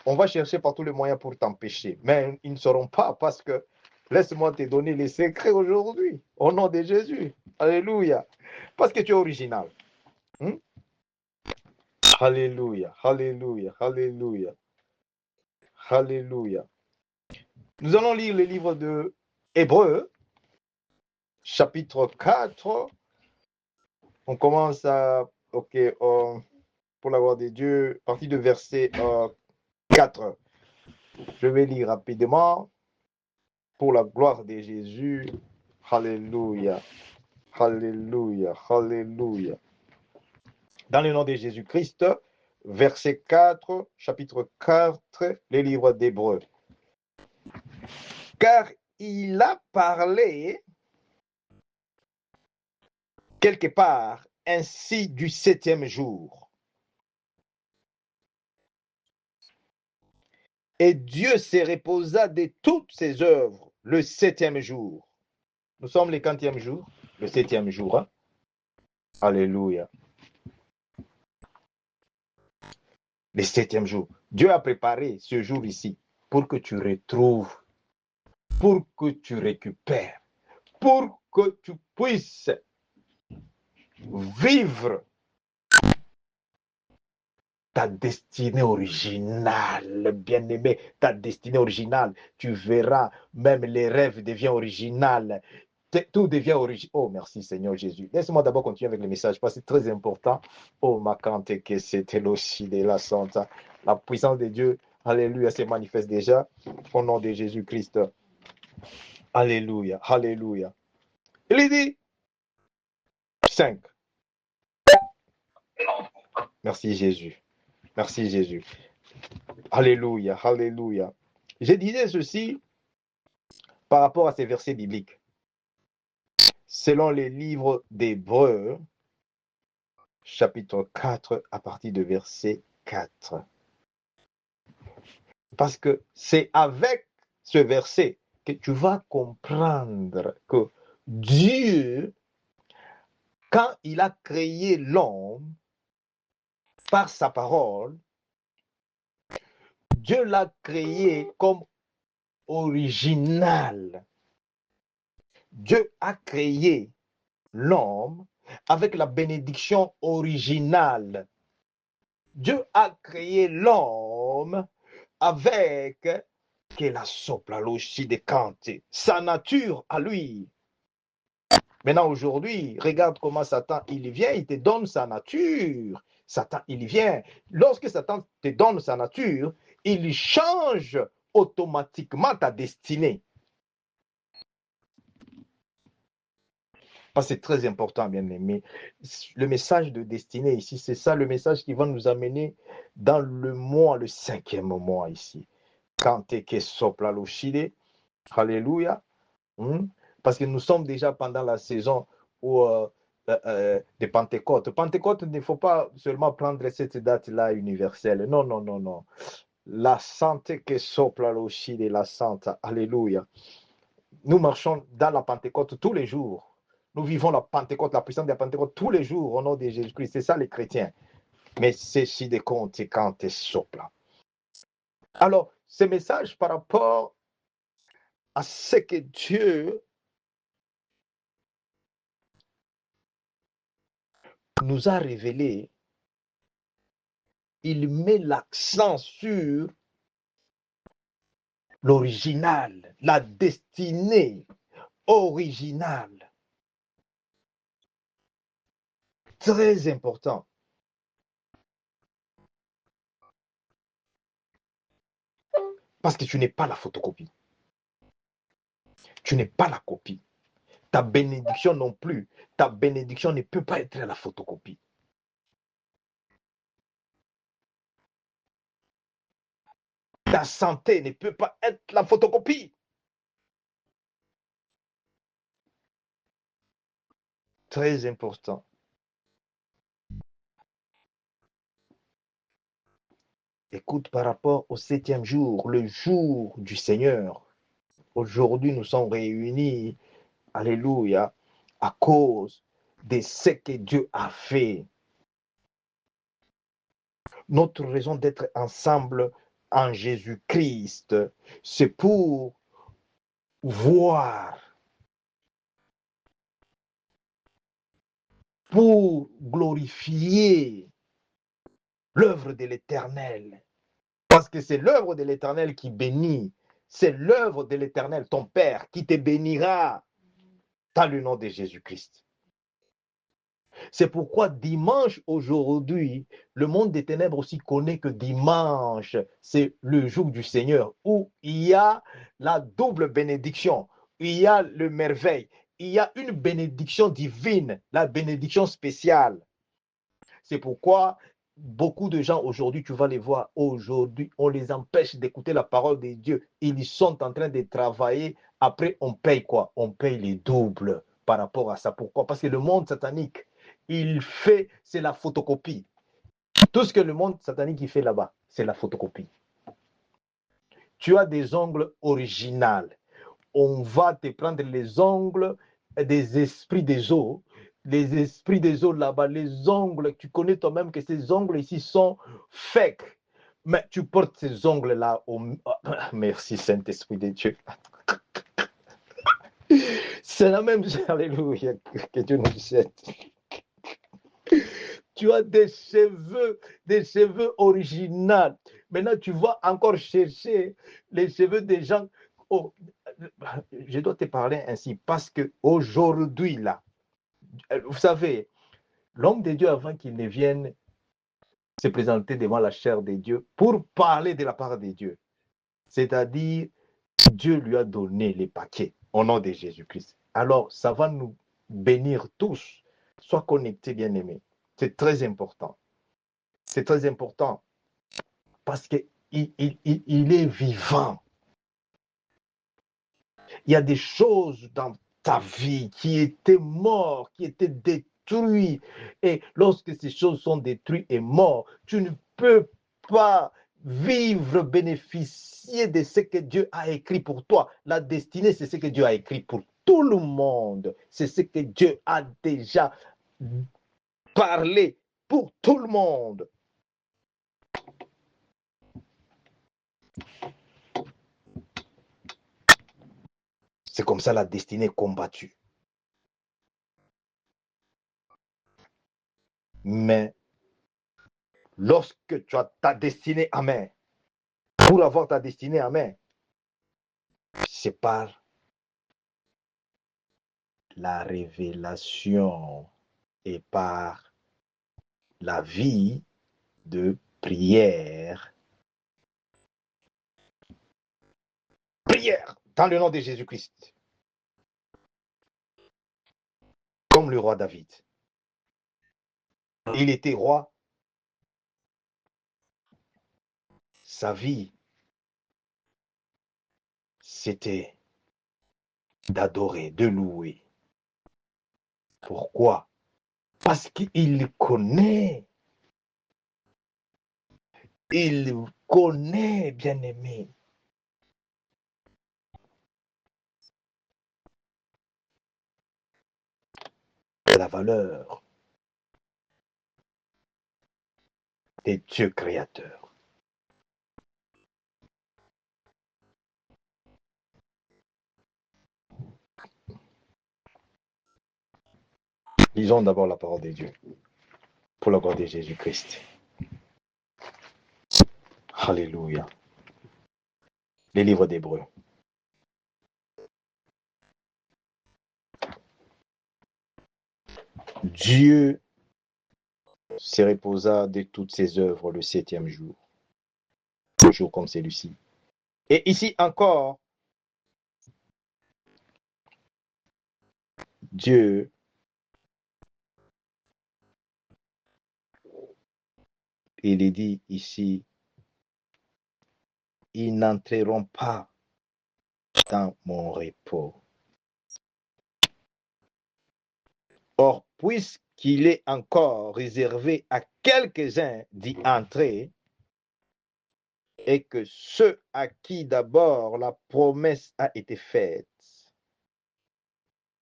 on va chercher par tous les moyens pour t'empêcher, mais ils ne sauront pas parce que laisse-moi te donner les secrets aujourd'hui, au nom de Jésus. Alléluia. Parce que tu es original. Alléluia, alléluia, alléluia, alléluia. Nous allons lire le livre de Hébreux, chapitre 4. On commence à, pour la gloire de Dieu, partie de verset 4. Je vais lire rapidement. Pour la gloire de Jésus. Alléluia, alléluia, alléluia. Dans le nom de Jésus-Christ, verset 4, chapitre 4, les livres d'Hébreux. car il a parlé quelque part ainsi du 7e jour. Et Dieu se reposa de toutes ses œuvres le 7e jour. Nous sommes le 40e jour, le 7e jour. Hein? Alléluia. Le 7e jour. Dieu a préparé ce jour ici pour que tu retrouves, pour que tu récupères, pour que tu puisses vivre ta destinée originale, bien-aimé, ta destinée originale. Tu verras, même les rêves deviennent originaux. Tout devient original. Oh, merci Seigneur Jésus. Laisse-moi d'abord continuer avec le message parce que c'est très important. Oh, ma cante que c'était aussi de la santa. La puissance de Dieu, alléluia, se manifeste déjà au nom de Jésus-Christ. Alléluia, alléluia. Il dit 5. Merci Jésus. Merci Jésus. Alléluia, alléluia. Je disais ceci par rapport à ces versets bibliques. Selon les livres d'Hébreux, chapitre 4, à partir de verset 4. Parce que c'est avec ce verset que tu vas comprendre que Dieu, quand il a créé l'homme par sa parole, Dieu l'a créé comme original. Dieu a créé l'homme avec la bénédiction originale. Dieu a créé l'homme avec que la soplalochi de Kante, sa nature à lui. Maintenant, aujourd'hui, regarde comment Satan, il vient, il te donne sa nature. Satan, il vient. Lorsque Satan te donne sa nature, il change automatiquement ta destinée. C'est très important, bien aimé. Le message de destinée ici, c'est ça le message qui va nous amener dans le mois, le 5e mois ici. Kante ke sopla lo shide. Alléluia. Parce que nous sommes déjà pendant la saison de Pentecôte. Pentecôte, il ne faut pas seulement prendre cette date-là universelle. Non, non, non, non. La santé que sopla lo shide, la sainte. Alléluia. Nous marchons dans la Pentecôte tous les jours. Nous vivons la Pentecôte, la puissance de la Pentecôte tous les jours au nom de Jésus-Christ. C'est ça les chrétiens. Mais c'est si des comptes quand tu sopla. Alors, ce message par rapport à ce que Dieu nous a révélé, il met l'accent sur l'original, la destinée originale. Très important. Parce que tu n'es pas la photocopie. Tu n'es pas la copie. Ta bénédiction non plus. Ta bénédiction ne peut pas être la photocopie. Ta santé ne peut pas être la photocopie. Très important. Écoute, par rapport au 7e jour, le jour du Seigneur, aujourd'hui nous sommes réunis, alléluia, à cause de ce que Dieu a fait. Notre raison d'être ensemble en Jésus-Christ, c'est pour voir, pour glorifier l'œuvre de l'Éternel. Parce que c'est l'œuvre de l'Éternel qui bénit. C'est l'œuvre de l'Éternel, ton Père, qui te bénira dans le nom de Jésus-Christ. C'est pourquoi dimanche aujourd'hui, le monde des ténèbres aussi connaît que dimanche, c'est le jour du Seigneur, où il y a la double bénédiction, il y a le merveille, il y a une bénédiction divine, la bénédiction spéciale. C'est pourquoi beaucoup de gens aujourd'hui, tu vas les voir aujourd'hui, on les empêche d'écouter la parole de Dieu. Ils sont en train de travailler. Après, on paye quoi? On paye les doubles par rapport à ça. Pourquoi? Parce que le monde satanique, il fait, c'est la photocopie. Tout ce que le monde satanique il fait là-bas, c'est la photocopie. Tu as des ongles originaux. On va te prendre les ongles des esprits des eaux. Les esprits des eaux là-bas, les ongles, tu connais toi-même que ces ongles ici sont fake. Mais tu portes ces ongles-là au... Merci Saint-Esprit de Dieu. C'est la même chose, alléluia, que Dieu nous aide. Tu as des cheveux originaux. Maintenant, tu vas encore chercher les cheveux des gens. Oh, je dois te parler ainsi parce qu'aujourd'hui, là, vous savez, l'homme de Dieu, avant qu'il ne vienne se présenter devant la chair de Dieu pour parler de la part de Dieu, c'est-à-dire, Dieu lui a donné les paquets au nom de Jésus-Christ. Alors, ça va nous bénir tous. Sois connecté, bien-aimé. C'est très important. C'est très important parce qu'il est vivant. Il y a des choses dans ta vie qui étaient mortes, qui étaient détruites. Et lorsque ces choses sont détruites et mortes, tu ne peux pas vivre, bénéficier de ce que Dieu a écrit pour toi. La destinée, c'est ce que Dieu a écrit pour tout le monde. C'est ce que Dieu a déjà parlé pour tout le monde. C'est comme ça la destinée est combattue. Mais lorsque tu as ta destinée en main, pour avoir ta destinée en main, c'est par la révélation et par la vie de prière. Prière dans le nom de Jésus-Christ. Comme le roi David. Il était roi. Sa vie, c'était d'adorer, de louer. Pourquoi? Parce qu'il connaît. Il connaît, bien-aimé. La valeur des dieux créateurs. Lisons d'abord la parole de Dieu pour la gloire de Jésus-Christ. Alléluia. Les livres d'Hébreux. Dieu se reposa de toutes ses œuvres le 7e jour, un jour comme celui-ci. Et ici encore, Dieu il est dit ici, ils n'entreront pas dans mon repos. Or, puisqu'il est encore réservé à quelques-uns d'y entrer, et que ceux à qui d'abord la promesse a été faite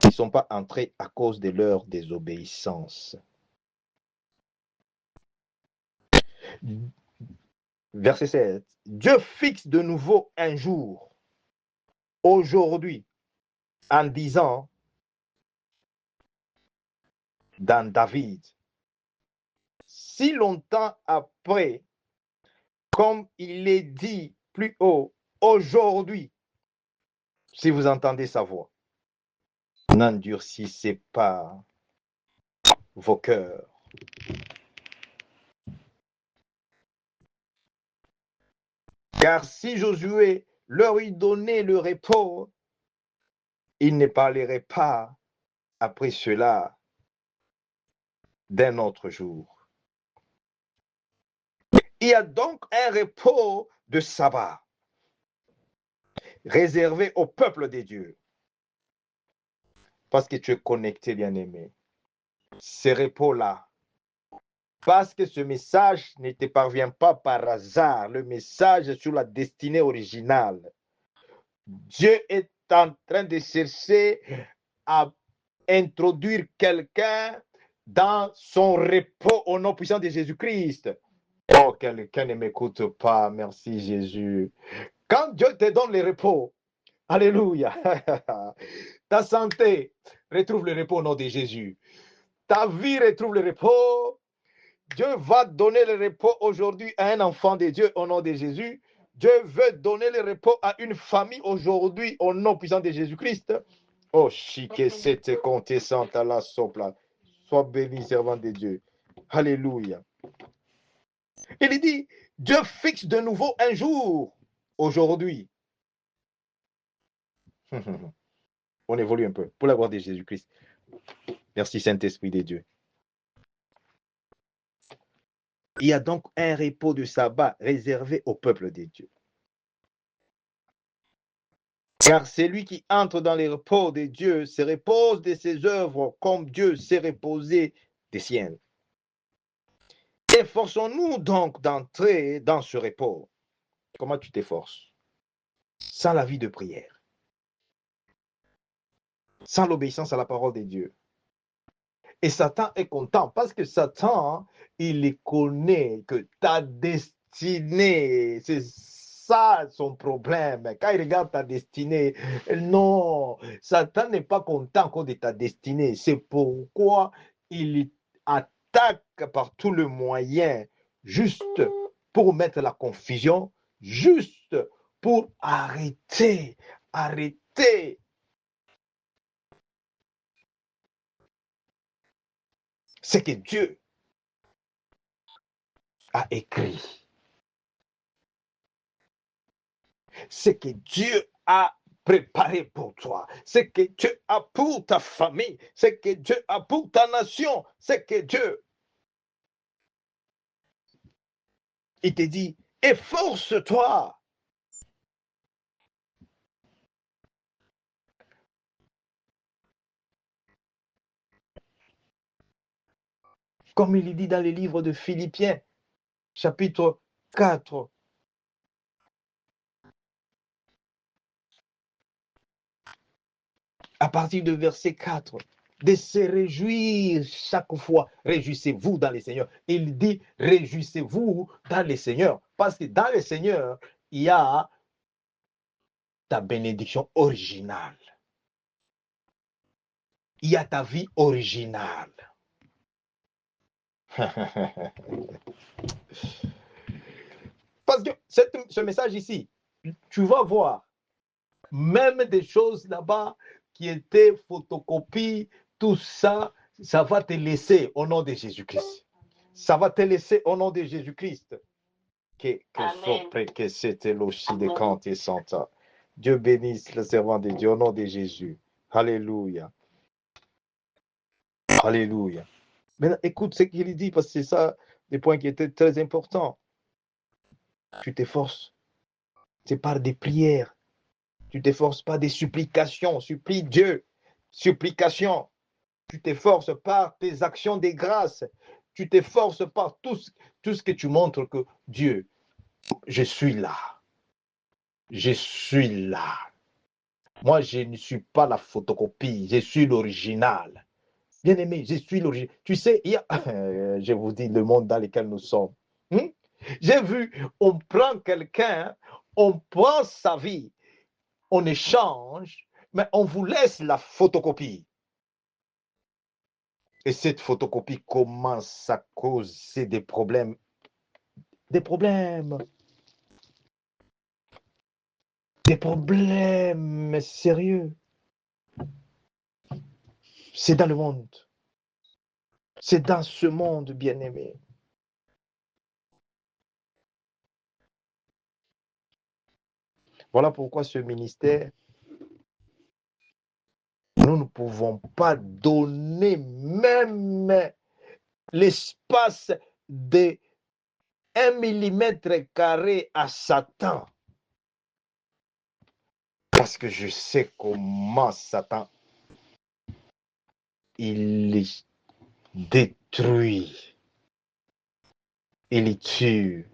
ne sont pas entrés à cause de leur désobéissance. Verset 7. Dieu fixe de nouveau un jour, aujourd'hui, en disant dans David, si longtemps après, comme il est dit plus haut, aujourd'hui, si vous entendez sa voix, n'endurcissez pas vos cœurs. Car si Josué leur eût donné le repos, il ne parlerait pas après cela d'un autre jour. Il y a donc un repos de sabbat réservé au peuple de Dieu. Parce que tu es connecté, bien-aimé. Ce repos-là, parce que ce message ne te parvient pas par hasard, le message est sur la destinée originale. Dieu est en train de chercher à introduire quelqu'un dans son repos au nom puissant de Jésus-Christ. Oh, quelqu'un ne m'écoute pas, merci Jésus. Quand Dieu te donne le repos, alléluia, ta santé retrouve le repos au nom de Jésus. Ta vie retrouve le repos. Dieu va donner le repos aujourd'hui à un enfant de Dieu au nom de Jésus. Dieu veut donner le repos à une famille aujourd'hui au nom puissant de Jésus-Christ. Oh, chique, cette contessante à la sopla. Sois béni, servant de Dieu. Alléluia. Il dit, Dieu fixe de nouveau un jour aujourd'hui. On évolue un peu pour la gloire de Jésus-Christ. Merci Saint-Esprit de Dieu. Il y a donc un repos de sabbat réservé au peuple de Dieu. Car celui qui entre dans le repos de Dieu se repose de ses œuvres comme Dieu s'est reposé des siennes. Efforçons-nous donc d'entrer dans ce repos. Comment tu t'efforces? Sans la vie de prière, sans l'obéissance à la parole de Dieu. Et Satan est content parce que Satan, il connaît que ta destinée, c'est ça son problème. Quand il regarde ta destinée, non, Satan n'est pas content de ta destinée. C'est pourquoi il attaque par tous les moyens, juste pour mettre la confusion, juste pour arrêter ce que Dieu a écrit. Ce que Dieu a préparé pour toi, ce que Dieu a pour ta famille, ce que Dieu a pour ta nation, ce que Dieu, il te dit, efforce-toi. Comme il dit dans le livre de Philippiens, chapitre 4, à partir de verset 4, de se réjouir chaque fois. Réjouissez-vous dans le Seigneur. Il dit, réjouissez-vous dans le Seigneur. Parce que dans le Seigneur, il y a ta bénédiction originale. Il y a ta vie originale. Parce que ce message ici, tu vas voir, même des choses là-bas qui étaient photocopies, tout ça, ça va te laisser au nom de Jésus-Christ. Ça va te laisser au nom de Jésus-Christ. Que c'était l'oshi de Kant et Santa. Dieu bénisse le servant de Dieu au nom de Jésus. Alléluia. Alléluia. Maintenant, écoute ce qu'il dit, parce que c'est ça des points qui étaient très importants. Tu t'efforces. C'est par des prières. Tu t'efforces pas des supplications. Supplie Dieu. Supplication. Tu t'efforces par tes actions de grâce. Tu t'efforces par tout ce que tu montres que Dieu, je suis là. Je suis là. Moi, je ne suis pas la photocopie. Je suis l'original. Bien-aimé, je suis l'original. Tu sais, il y a, je vous dis le monde dans lequel nous sommes. J'ai vu, on prend quelqu'un, on prend sa vie, on échange, mais on vous laisse la photocopie. Et cette photocopie commence à causer des problèmes. Des problèmes. Des problèmes sérieux. C'est dans le monde. C'est dans ce monde, bien-aimé. Voilà pourquoi ce ministère, nous ne pouvons pas donner même l'espace de 1 millimètre carré à Satan. Parce que je sais comment Satan, il détruit, il tue,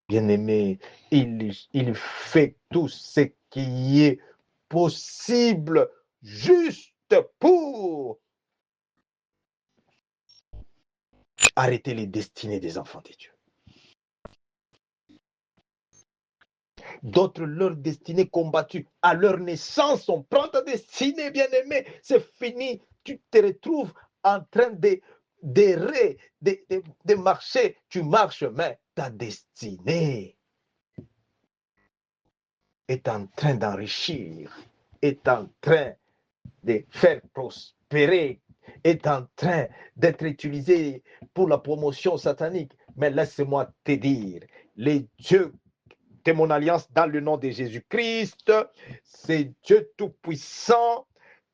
bien-aimé, il fait tout ce qui est possible juste pour arrêter les destinées des enfants de Dieu. D'autres, leur destinée combattue à leur naissance, on prend ta destinée, bien-aimé, c'est fini. Tu te retrouves en train d'errer, de marcher. Tu marches, mais ta destinée est en train d'enrichir, est en train de faire prospérer, est en train d'être utilisée pour la promotion satanique. Mais laisse-moi te dire, les dieux de mon alliance dans le nom de Jésus-Christ, c'est Dieu Tout-Puissant,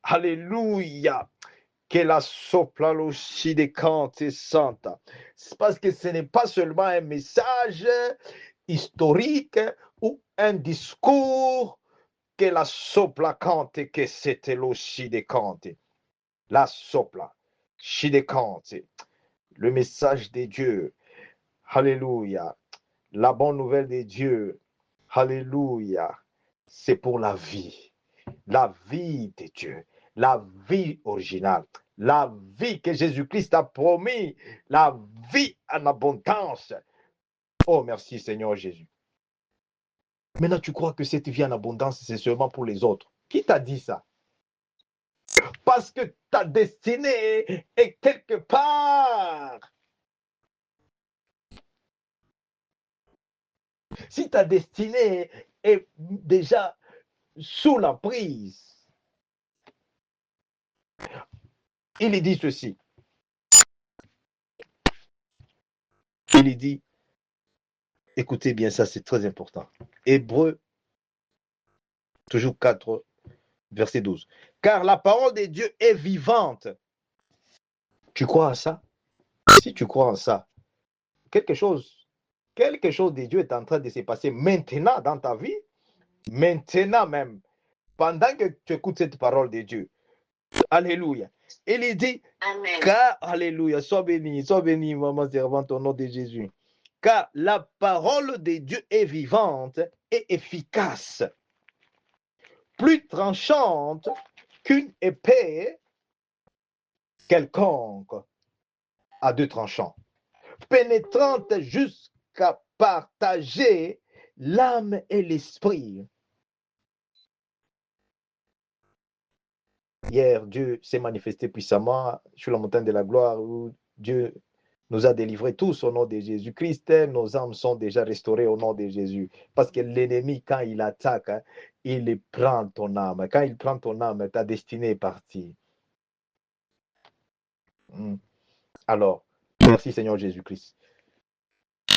alléluia, que la sopla l'ossi des cantes santa. C'est parce que ce n'est pas seulement un message historique ou un discours que la sopla cante, que c'était l'ossi des cantes. La sopla, chi des cantes, le message de Dieu, alléluia, la bonne nouvelle de Dieu, alléluia, c'est pour la vie de Dieu, la vie originale, la vie que Jésus-Christ a promis, la vie en abondance. Oh, merci Seigneur Jésus. Maintenant, tu crois que cette vie en abondance, c'est seulement pour les autres. Qui t'a dit ça? Parce que ta destinée est quelque part. Si ta destinée est déjà sous la prise, il dit ceci. Il dit, écoutez bien ça, c'est très important. Hébreux, toujours 4, verset 12. Car la parole de Dieu est vivante. Tu crois à ça? Si tu crois en ça, quelque chose de Dieu est en train de se passer maintenant dans ta vie, maintenant même, pendant que tu écoutes cette parole de Dieu. Alléluia. Il dit, amen. Car, alléluia, sois béni, maman servante, au nom de Jésus. Car la parole de Dieu est vivante et efficace, plus tranchante qu'une épée quelconque à 2 tranchants, pénétrante jusqu'à partager l'âme et l'esprit. Hier, Dieu s'est manifesté puissamment sur la montagne de la gloire où Dieu nous a délivrés tous au nom de Jésus-Christ. Nos âmes sont déjà restaurées au nom de Jésus. Parce que l'ennemi, quand il attaque, il prend ton âme. Quand il prend ton âme, ta destinée est partie. Alors, merci Seigneur Jésus-Christ.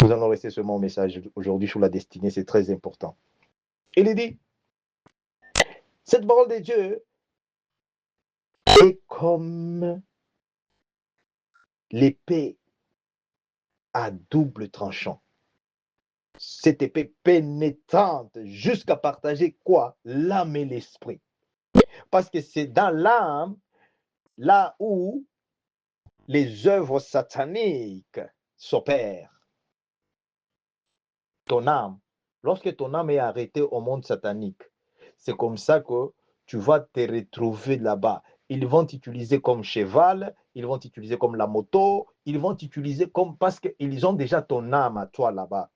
Nous allons rester sur mon message aujourd'hui sur la destinée, c'est très important. Il dit, cette parole de Dieu est comme l'épée à double tranchant. Cette épée pénétrante jusqu'à partager quoi? L'âme et l'esprit. Parce que c'est dans l'âme, là où les œuvres sataniques s'opèrent. Ton âme, lorsque ton âme est arrêtée au monde satanique, c'est comme ça que tu vas te retrouver là-bas. Ils vont t'utiliser comme cheval, ils vont t'utiliser comme la moto, ils vont t'utiliser comme parce qu'ils ont déjà ton âme à toi là-bas.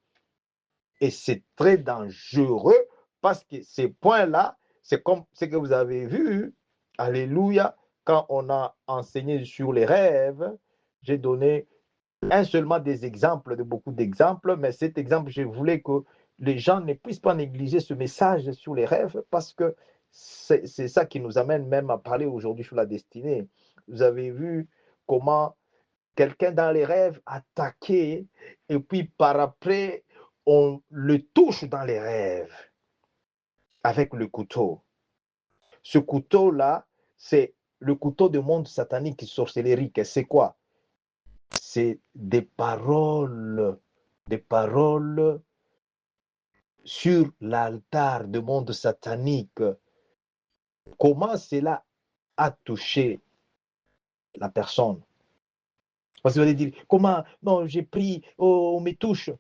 Et c'est très dangereux parce que ces points-là, c'est comme ce que vous avez vu, alléluia, quand on a enseigné sur les rêves, j'ai donné un seulement des exemples, de beaucoup d'exemples, mais cet exemple, je voulais que les gens ne puissent pas négliger ce message sur les rêves parce que c'est ça qui nous amène même à parler aujourd'hui sur la destinée. Vous avez vu comment quelqu'un dans les rêves attaqué et puis par après, on le touche dans les rêves avec le couteau. Ce couteau-là, c'est le couteau du monde satanique et sorcellerique. C'est quoi? C'est des paroles des paroles sur l'altar du monde satanique. Comment cela a touché la personne? Parce que vous allez dire, comment? Non, j'ai pris, oh, on me touche.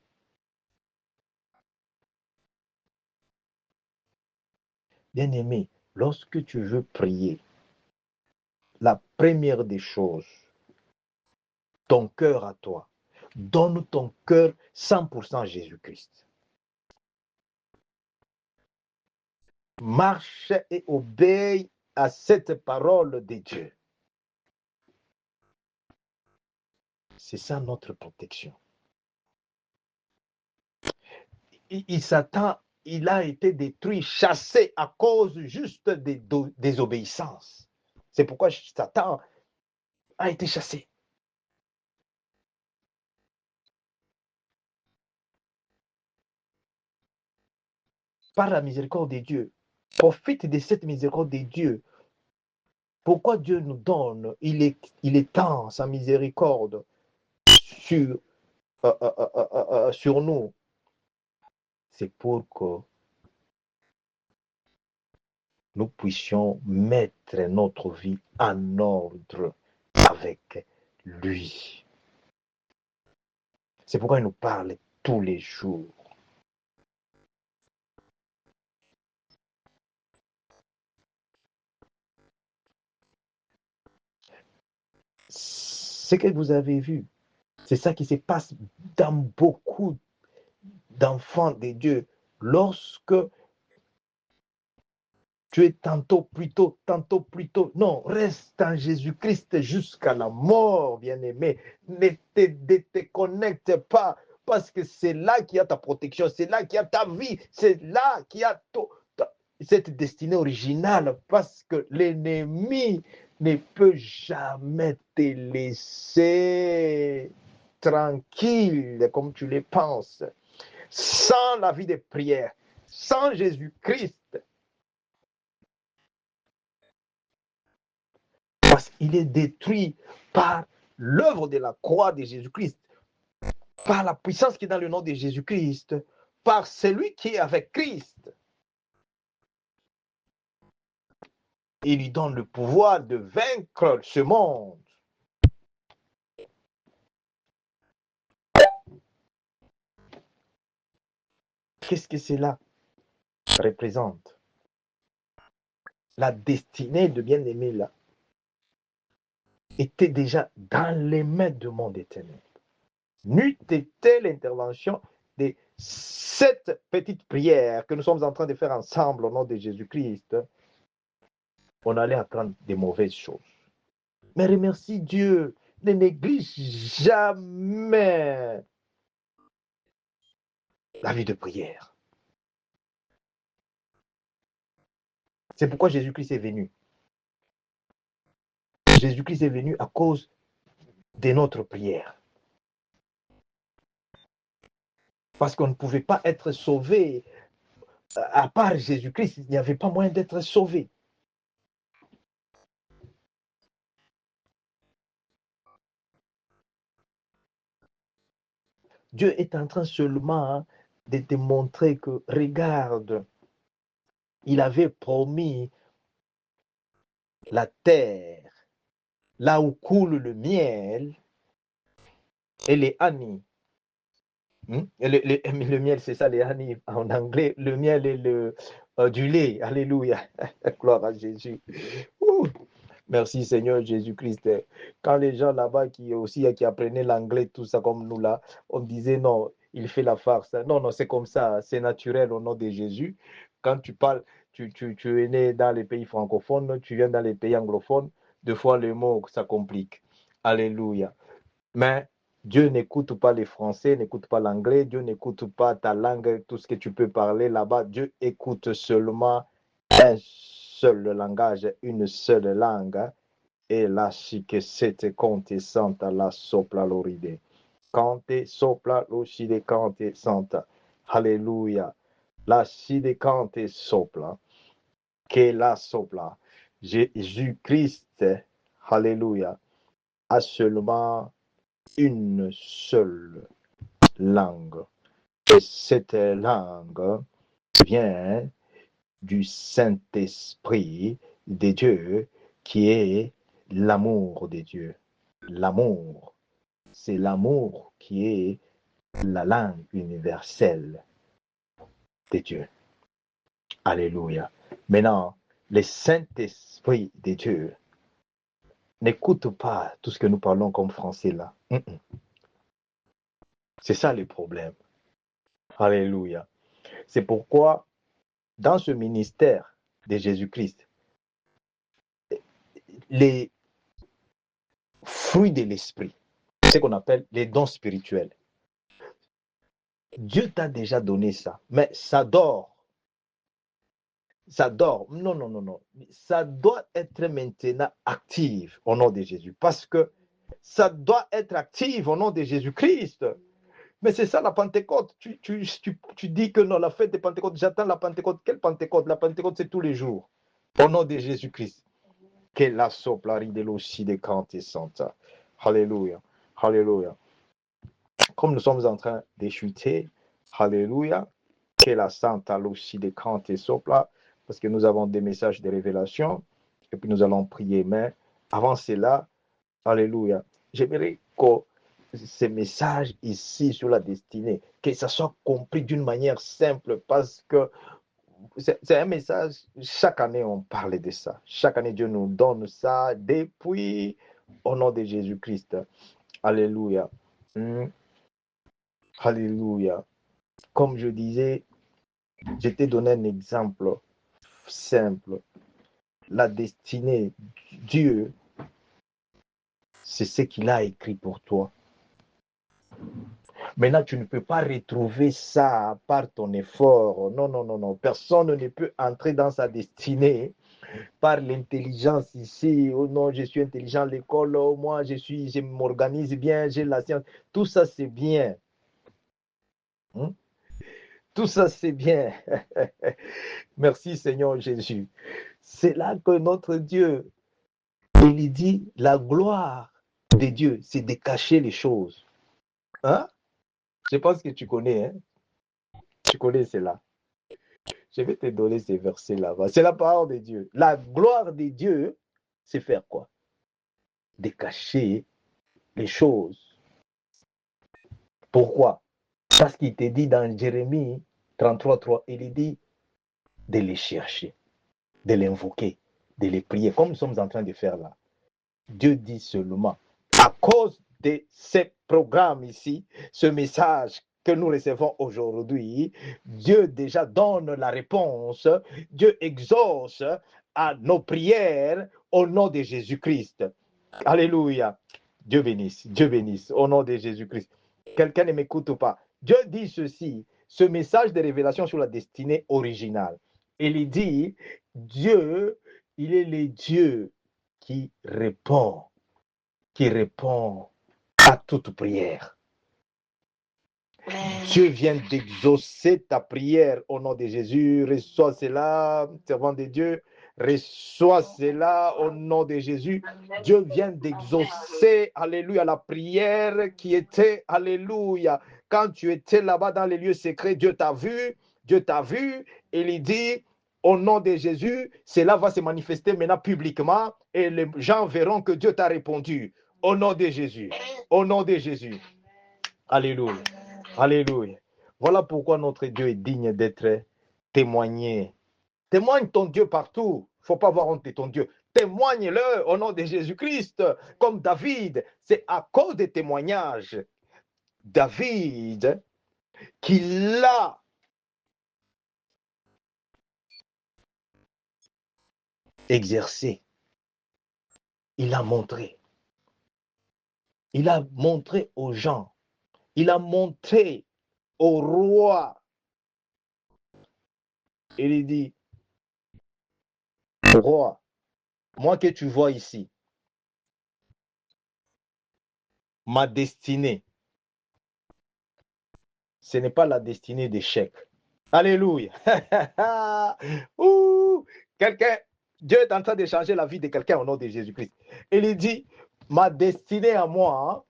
Bien-aimé, lorsque tu veux prier, la première des choses, ton cœur à toi, donne ton cœur 100% à Jésus-Christ. Marche et obéis à cette parole de Dieu. C'est ça notre protection. Satan, il a été détruit, chassé à cause juste des désobéissances. C'est pourquoi Satan a été chassé. Par la miséricorde de Dieu. Profite de cette miséricorde de Dieu. Pourquoi Dieu nous donne, il étend sa miséricorde sur nous. C'est pour que nous puissions mettre notre vie en ordre avec lui. C'est pourquoi il nous parle tous les jours. Ce que vous avez vu, c'est ça qui se passe dans beaucoup d'enfants de Dieu. Lorsque tu es tantôt plus tôt. Non, reste en Jésus-Christ jusqu'à la mort, bien-aimé. Ne te connecte pas, parce que c'est là qu'il y a ta protection, c'est là qu'il y a ta vie, c'est là qu'il y a cette destinée originale, parce que l'ennemi ne peut jamais te laisser tranquille comme tu le penses. Sans la vie de prière, sans Jésus-Christ, parce qu'il est détruit par l'œuvre de la croix de Jésus-Christ, par la puissance qui est dans le nom de Jésus-Christ, par celui qui est avec Christ. Il lui donne le pouvoir de vaincre ce monde. Qu'est-ce que cela représente? La destinée de bien-aimé là était déjà dans les mains du monde éternel. N'eût été l'intervention de cette petite prière que nous sommes en train de faire ensemble au nom de Jésus-Christ, on allait attendre des mauvaises choses. Mais remercie Dieu, ne néglige jamais la vie de prière. C'est pourquoi Jésus-Christ est venu. Jésus-Christ est venu à cause de notre prière. Parce qu'on ne pouvait pas être sauvé. À part Jésus-Christ, il n'y avait pas moyen d'être sauvé. Dieu est en train seulement de te montrer que, regarde, il avait promis la terre, là où coule le miel et les honey. Le miel, c'est ça, les honey en anglais. Le miel et du lait. Alléluia. Gloire à Jésus. Ouh. Merci Seigneur Jésus-Christ. Quand les gens là-bas qui apprenaient l'anglais, tout ça comme nous là, on disait non, il fait la farce. Non, non, c'est comme ça, c'est naturel au nom de Jésus. Quand tu parles, tu es né dans les pays francophones, tu viens dans les pays anglophones, deux fois les mots, ça complique. Alléluia. Mais Dieu n'écoute pas les Français, n'écoute pas l'anglais, Dieu n'écoute pas ta langue, tout ce que tu peux parler là-bas. Dieu écoute seulement un seul langage, une seule langue. Et la chique sete conte santa la sopla loride. Cante sopla l'ocide cante santa. Alléluia. La chide cante sopla. Que la sopla. Jésus-Christ, alléluia, a seulement une seule langue. Et cette langue vient du Saint-Esprit de Dieu qui est l'amour de Dieu. L'amour, c'est l'amour qui est la langue universelle de Dieu. Alléluia. Maintenant, le Saint-Esprit de Dieu n'écoute pas tout ce que nous parlons comme français là. C'est ça le problème. Alléluia. C'est pourquoi, dans ce ministère de Jésus-Christ, les fruits de l'esprit, ce qu'on appelle les dons spirituels, Dieu t'a déjà donné ça, mais ça dort. Ça dort. Non, non, non, non. Ça doit être maintenant actif au nom de Jésus, parce que ça doit être actif au nom de Jésus-Christ. Mais c'est ça la Pentecôte. Tu dis que non, la fête de Pentecôte, j'attends la Pentecôte. Quelle Pentecôte? La Pentecôte, c'est tous les jours. Au nom de Jésus-Christ. Que la soplari de l'ossi de Cante Santa. Alléluia. Alléluia. Comme nous sommes en train de chuter, Alléluia. Que la Santa l'ossi de Cante Sopla. Parce que nous avons des messages de révélation. Et puis nous allons prier. Mais avant cela, Alléluia. J'aimerais que ces messages ici sur la destinée, que ça soit compris d'une manière simple, parce que c'est un message, chaque année on parle de ça. Chaque année Dieu nous donne ça depuis au nom de Jésus-Christ. Alléluia. Alléluia. Comme je disais, je t'ai donné un exemple simple. La destinée, Dieu, c'est ce qu'il a écrit pour toi. Maintenant, tu ne peux pas retrouver ça par ton effort. Non, non, non, non. Personne ne peut entrer dans sa destinée par l'intelligence ici. Oh non, je suis intelligent à l'école. Oh, moi, je m'organise bien, j'ai la science. Tout ça, c'est bien. Tout ça, c'est bien. Merci, Seigneur Jésus. C'est là que notre Dieu, il dit, la gloire de Dieu, c'est de cacher les choses. Hein? Je pense que tu connais, hein? Tu connais cela. Je vais te donner ces versets là-bas. C'est la parole de Dieu. La gloire de Dieu, c'est faire quoi? De cacher les choses. Pourquoi? Parce qu'il te dit dans Jérémie 33:3, il dit de les chercher, de l'invoquer, de les prier, comme nous sommes en train de faire là. Dieu dit seulement, à cause de ces programmes ici, ce message que nous recevons aujourd'hui, Dieu déjà donne la réponse, Dieu exauce à nos prières au nom de Jésus-Christ. Alléluia. Dieu bénisse, au nom de Jésus-Christ. Quelqu'un ne m'écoute pas. Dieu dit ceci, ce message de révélation sur la destinée originale. Il dit, Dieu, il est le Dieu qui répond à toute prière. Dieu vient d'exaucer ta prière au nom de Jésus. Reçois cela, servant de Dieu. Reçois cela au nom de Jésus. Dieu vient d'exaucer, alléluia, la prière qui était, alléluia. Quand tu étais là-bas dans les lieux secrets, Dieu t'a vu, et il dit, au nom de Jésus, cela va se manifester maintenant publiquement et les gens verront que Dieu t'a répondu. Au nom de Jésus, au nom de Jésus. Alléluia. Alléluia. Voilà pourquoi notre Dieu est digne d'être témoigné. Témoigne ton Dieu partout. Il ne faut pas avoir honte de ton Dieu. Témoigne-le au nom de Jésus-Christ. Comme David, c'est à cause des témoignages. David, qu'il a exercé. Il a montré. Il a montré aux gens. Il a montré au roi. Il dit, roi, moi que tu vois ici, ma destinée, ce n'est pas la destinée d'échec. Alléluia. Quelqu'un, Dieu est en train de changer la vie de quelqu'un au nom de Jésus-Christ. Il dit, ma destinée à moi,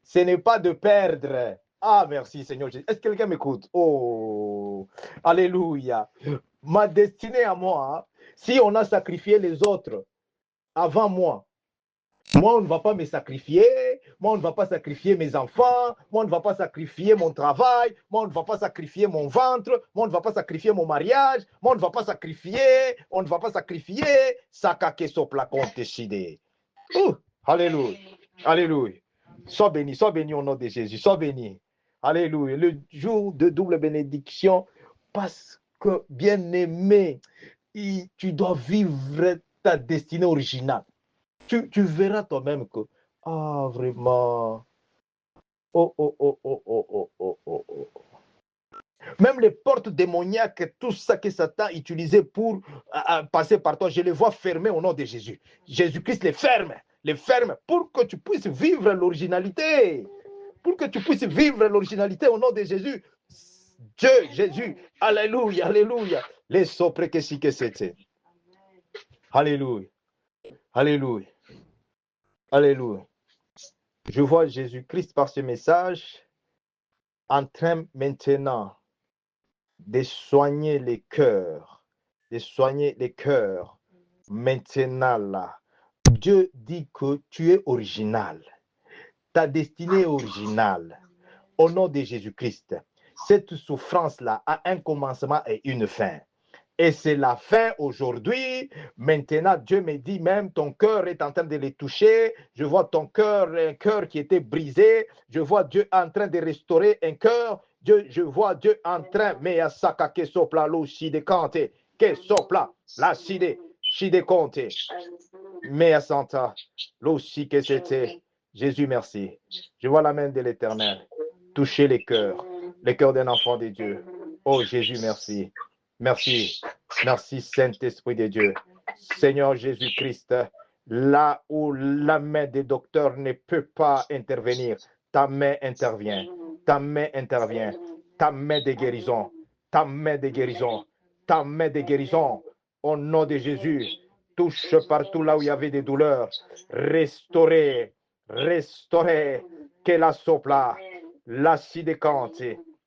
ce n'est pas de perdre. Ah, merci Seigneur Jésus. Est-ce que quelqu'un m'écoute? Oh, alléluia. Ma destinée à moi, si on a sacrifié les autres avant moi, on ne va pas me sacrifier, moi, on ne va pas sacrifier mes enfants, moi, on ne va pas sacrifier mon travail, moi, on ne va pas sacrifier mon ventre, moi, on ne va pas sacrifier mon mariage, moi, on ne va pas sacrifier, Sakake sopla konte shide. Alléluia, alléluia. Sois béni au nom de Jésus, sois béni. Alléluia. Le jour de double bénédiction, parce que, bien-aimé, tu dois vivre ta destinée originale. Tu verras toi-même que, ah, vraiment, oh. Même les portes démoniaques, tout ça que Satan utilisait pour passer par toi, je les vois fermées au nom de Jésus. Jésus-Christ les ferme pour que tu puisses vivre l'originalité. Pour que tu puisses vivre l'originalité au nom de Jésus. Dieu, Jésus, alléluia, alléluia. Les sopres que si que c'était. Alléluia, alléluia, alléluia. Je vois Jésus-Christ par ce message en train maintenant de soigner les cœurs, maintenant là. Dieu dit que tu es original, ta destinée est originale, au nom de Jésus-Christ. Cette souffrance-là a un commencement et une fin. Et c'est la fin aujourd'hui. Maintenant, Dieu me dit même, ton cœur est en train de les toucher. Je vois ton cœur, un cœur qui était brisé. Je vois Dieu en train de restaurer un cœur. Je vois Dieu en train, mais à saka que sopla lo shide kante, que sopla la shide konte, mais à santa lo shi que c'était. Jésus, merci. Je vois la main de l'Éternel toucher les cœurs d'un enfant de Dieu. Oh Jésus, merci. Merci. Merci Saint-Esprit de Dieu. Seigneur Jésus-Christ, là où la main des docteurs ne peut pas intervenir, ta main intervient. Ta main intervient. Ta main de guérison. Ta main de guérison. Ta main de guérison. Au nom de Jésus, touche partout là où il y avait des douleurs. Restaurer. Que la sopla, la sidécante,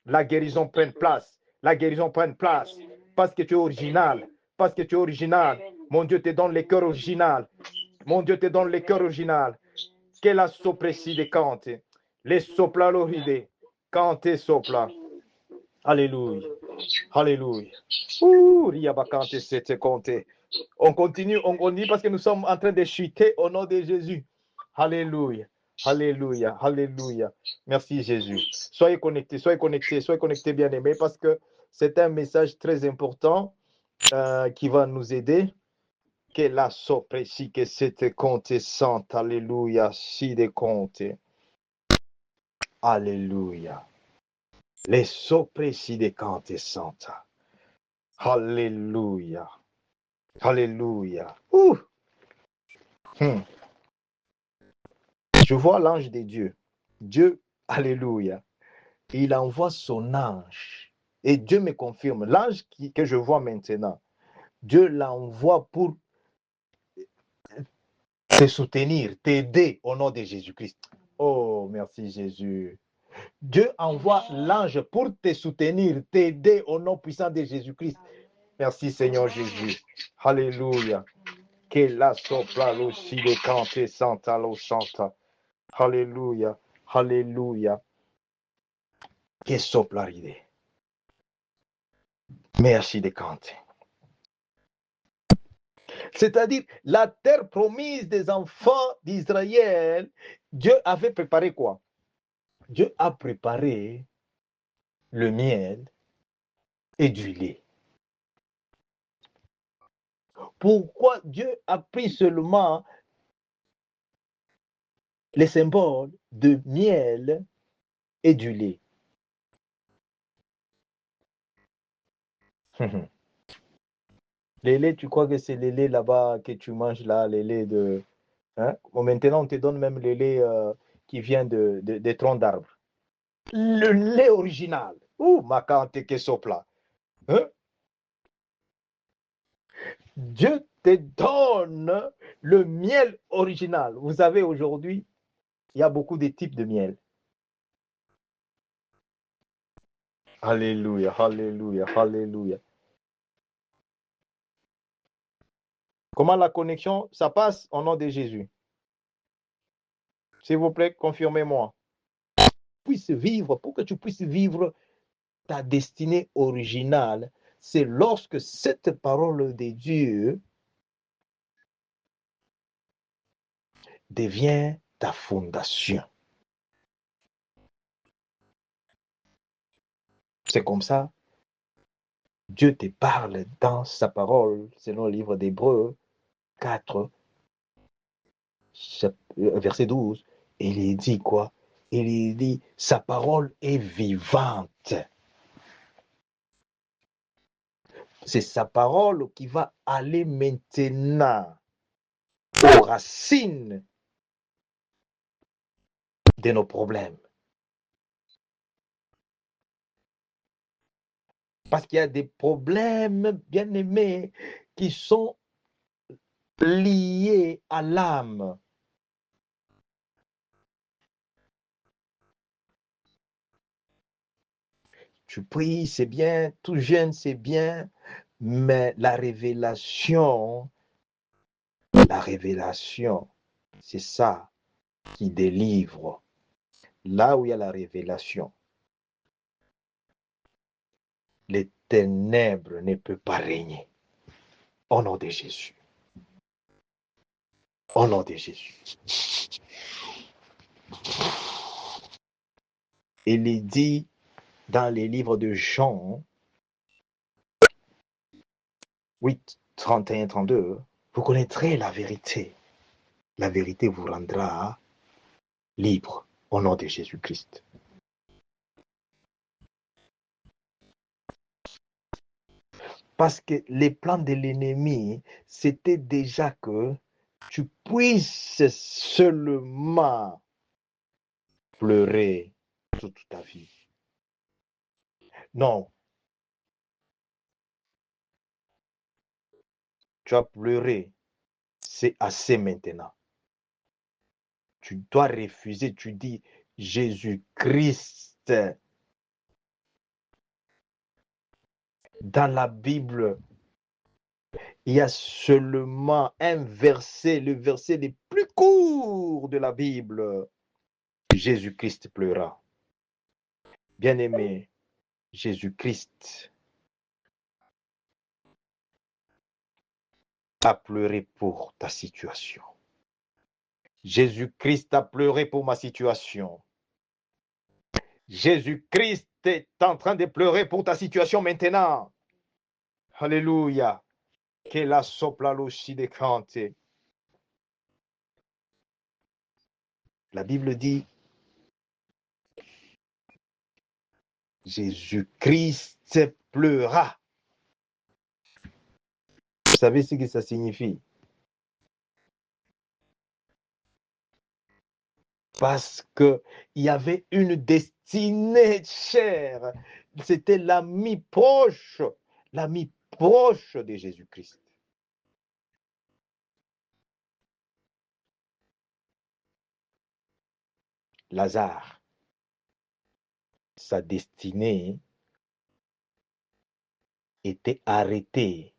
la guérison prenne place. La guérison prenne place. Parce que tu es original. Parce que tu es original. Mon Dieu te donne les cœurs original. Mon Dieu te donne les cœurs original. Que la sopra sidécante. Les sopla l'oride. Cante sopla. Alléluia. Alléluia. Riabakante c'était compté. On continue parce que nous sommes en train de chuter au nom de Jésus. Alléluia. Alléluia. Alléluia. Merci Jésus. Soyez connectés, bien-aimés, parce que c'est un message très important qui va nous aider. Que la soprécie que c'était compté sante. Alléluia. Si de compté. Alléluia. Les soprécies de compté sante. Alléluia. Alléluia. Je vois l'ange de Dieu. Dieu, alléluia. Il envoie son ange. Et Dieu me confirme. L'ange que je vois maintenant, Dieu l'envoie pour te soutenir, t'aider au nom de Jésus-Christ. Oh, merci Jésus. Dieu envoie l'ange pour te soutenir, t'aider au nom puissant de Jésus-Christ. Merci Seigneur Jésus. Alléluia. Que la sopra lo si de cante santa lo santa. Alléluia. Alléluia. Que sopla ride. Merci de cante. C'est-à-dire la terre promise des enfants d'Israël, Dieu avait préparé quoi? Dieu a préparé le miel et du lait. Pourquoi Dieu a pris seulement les symboles de miel et du lait? Les laits, tu crois que c'est les laits là-bas que tu manges là, les laits de... Hein? Bon, maintenant, on te donne même les laits qui viennent des troncs d'arbres. Le lait original. Makante que sopla. Hein? Dieu te donne le miel original. Vous savez, aujourd'hui, il y a beaucoup de types de miel. Alléluia, alléluia, alléluia. Comment la connexion, ça passe au nom de Jésus. S'il vous plaît, confirmez-moi. Pour que tu puisses vivre ta destinée originale, c'est lorsque cette parole de Dieu devient ta fondation. C'est comme ça. Dieu te parle dans sa parole, selon le livre d'Hébreux 4, verset 12. Et il dit quoi? Il dit, sa parole est vivante. C'est sa parole qui va aller maintenant aux racines de nos problèmes. Parce qu'il y a des problèmes, bien aimés, qui sont liés à l'âme. Tu pries, c'est bien, tout jeune, c'est bien, mais la révélation, c'est ça qui délivre. Là où il y a la révélation, les ténèbres ne peuvent pas régner. Au nom de Jésus. Au nom de Jésus. Il est dit dans les livres de Jean 8, 31, 32, vous connaîtrez la vérité. La vérité vous rendra libre au nom de Jésus-Christ. Parce que les plans de l'ennemi, c'était déjà que tu puisses seulement pleurer toute ta vie. Non. Tu as pleuré. C'est assez maintenant. Tu dois refuser. Tu dis, Jésus-Christ. Dans la Bible, il y a seulement un verset, le verset le plus court de la Bible. Jésus-Christ pleura. Bien-aimé, Jésus-Christ a pleuré pour ta situation. Jésus-Christ a pleuré pour ma situation. Jésus-Christ est en train de pleurer pour ta situation maintenant. Alléluia. Que la sopla l'ossi de cante. La Bible dit, Jésus-Christ pleura. Vous savez ce que ça signifie? Parce qu'il y avait une destinée chère. C'était l'ami proche de Jésus-Christ. Lazare, sa destinée était arrêtée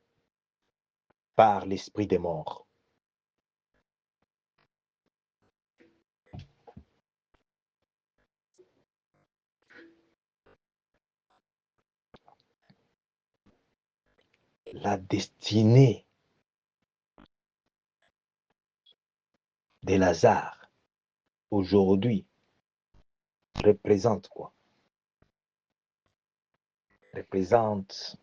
par l'esprit des morts. La destinée de Lazare, aujourd'hui, représente quoi? Représente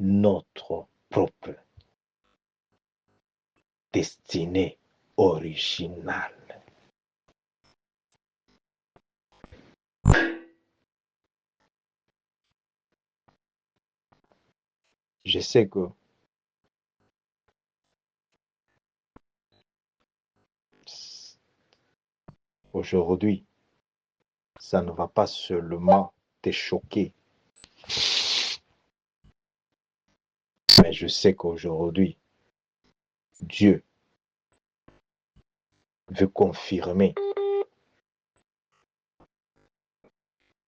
notre propre destinée originale. Je sais que aujourd'hui, ça ne va pas seulement te choquer, mais je sais qu'aujourd'hui, Dieu veut confirmer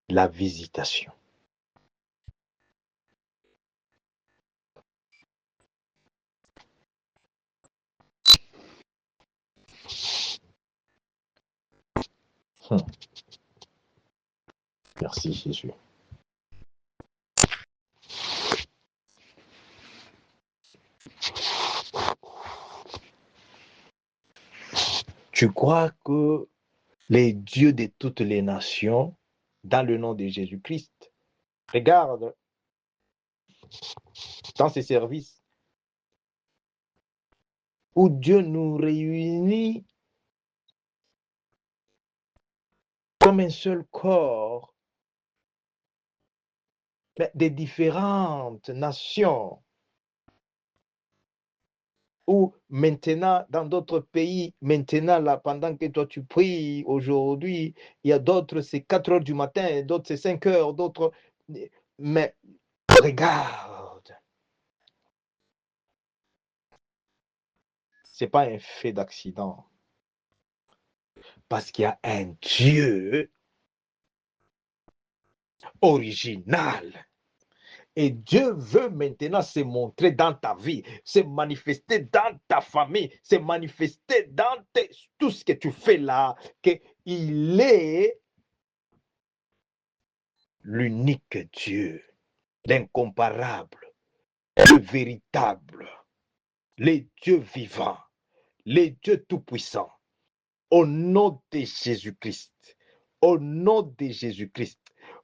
la visitation. Merci Jésus. Tu crois que les dieux de toutes les nations, dans le nom de Jésus-Christ, regarde, dans ces services, où Dieu nous réunit comme un seul corps, mais des différentes nations, ou maintenant, dans d'autres pays, maintenant, là, pendant que toi tu pries aujourd'hui, il y a d'autres, c'est 4 heures du matin, d'autres, c'est 5 heures, d'autres. Mais regarde, ce n'est pas un fait d'accident. Parce qu'il y a un Dieu original. Et Dieu veut maintenant se montrer dans ta vie, se manifester dans ta famille, se manifester dans tout ce que tu fais là, qu'il est l'unique Dieu, l'incomparable, le véritable, le Dieu vivant, le Dieu tout-puissant. Au nom de Jésus-Christ, au nom de Jésus-Christ,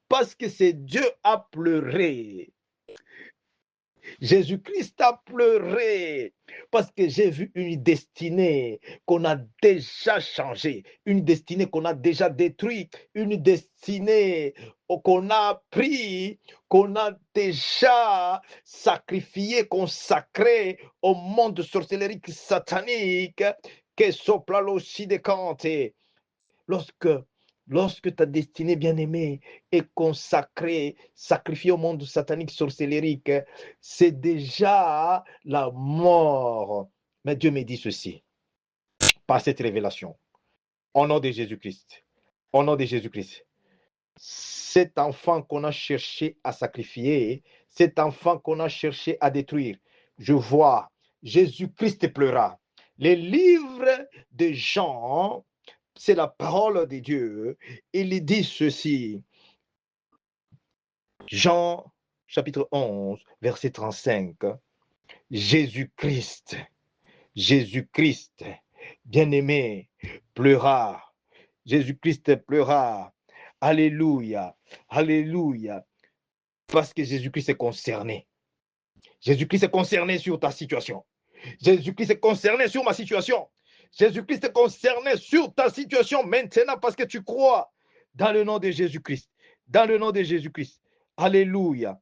parce que c'est Dieu a pleuré. Jésus-Christ a pleuré parce que j'ai vu une destinée qu'on a déjà changée, une destinée qu'on a déjà détruite, une destinée qu'on a pris, qu'on a déjà sacrifié, consacré au monde sorcellerique satanique que sopra l'Occidente. Lorsque ta destinée bien-aimée est consacrée, sacrifiée au monde satanique sorcellerique, c'est déjà la mort. Mais Dieu me dit ceci, par cette révélation, au nom de Jésus-Christ, au nom de Jésus-Christ, cet enfant qu'on a cherché à sacrifier, cet enfant qu'on a cherché à détruire, je vois, Jésus-Christ pleura. Les livres de Jean, c'est la parole de Dieu. Il dit ceci. Jean chapitre 11, verset 35. Jésus-Christ, Jésus-Christ, bien-aimé, pleura. Jésus-Christ pleura. Alléluia, alléluia. Parce que Jésus-Christ est concerné. Jésus-Christ est concerné sur ta situation. Jésus-Christ est concerné sur ma situation. Jésus-Christ est concerné sur ta situation maintenant parce que tu crois dans le nom de Jésus-Christ. Dans le nom de Jésus-Christ. Alléluia.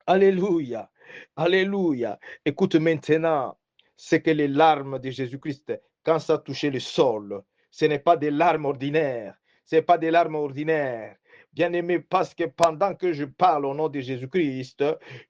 Alléluia. Alléluia. Écoute maintenant, c'est que les larmes de Jésus-Christ, quand ça touchait le sol, ce n'est pas des larmes ordinaires. Ce n'est pas des larmes ordinaires. Bien-aimé, parce que pendant que je parle au nom de Jésus-Christ,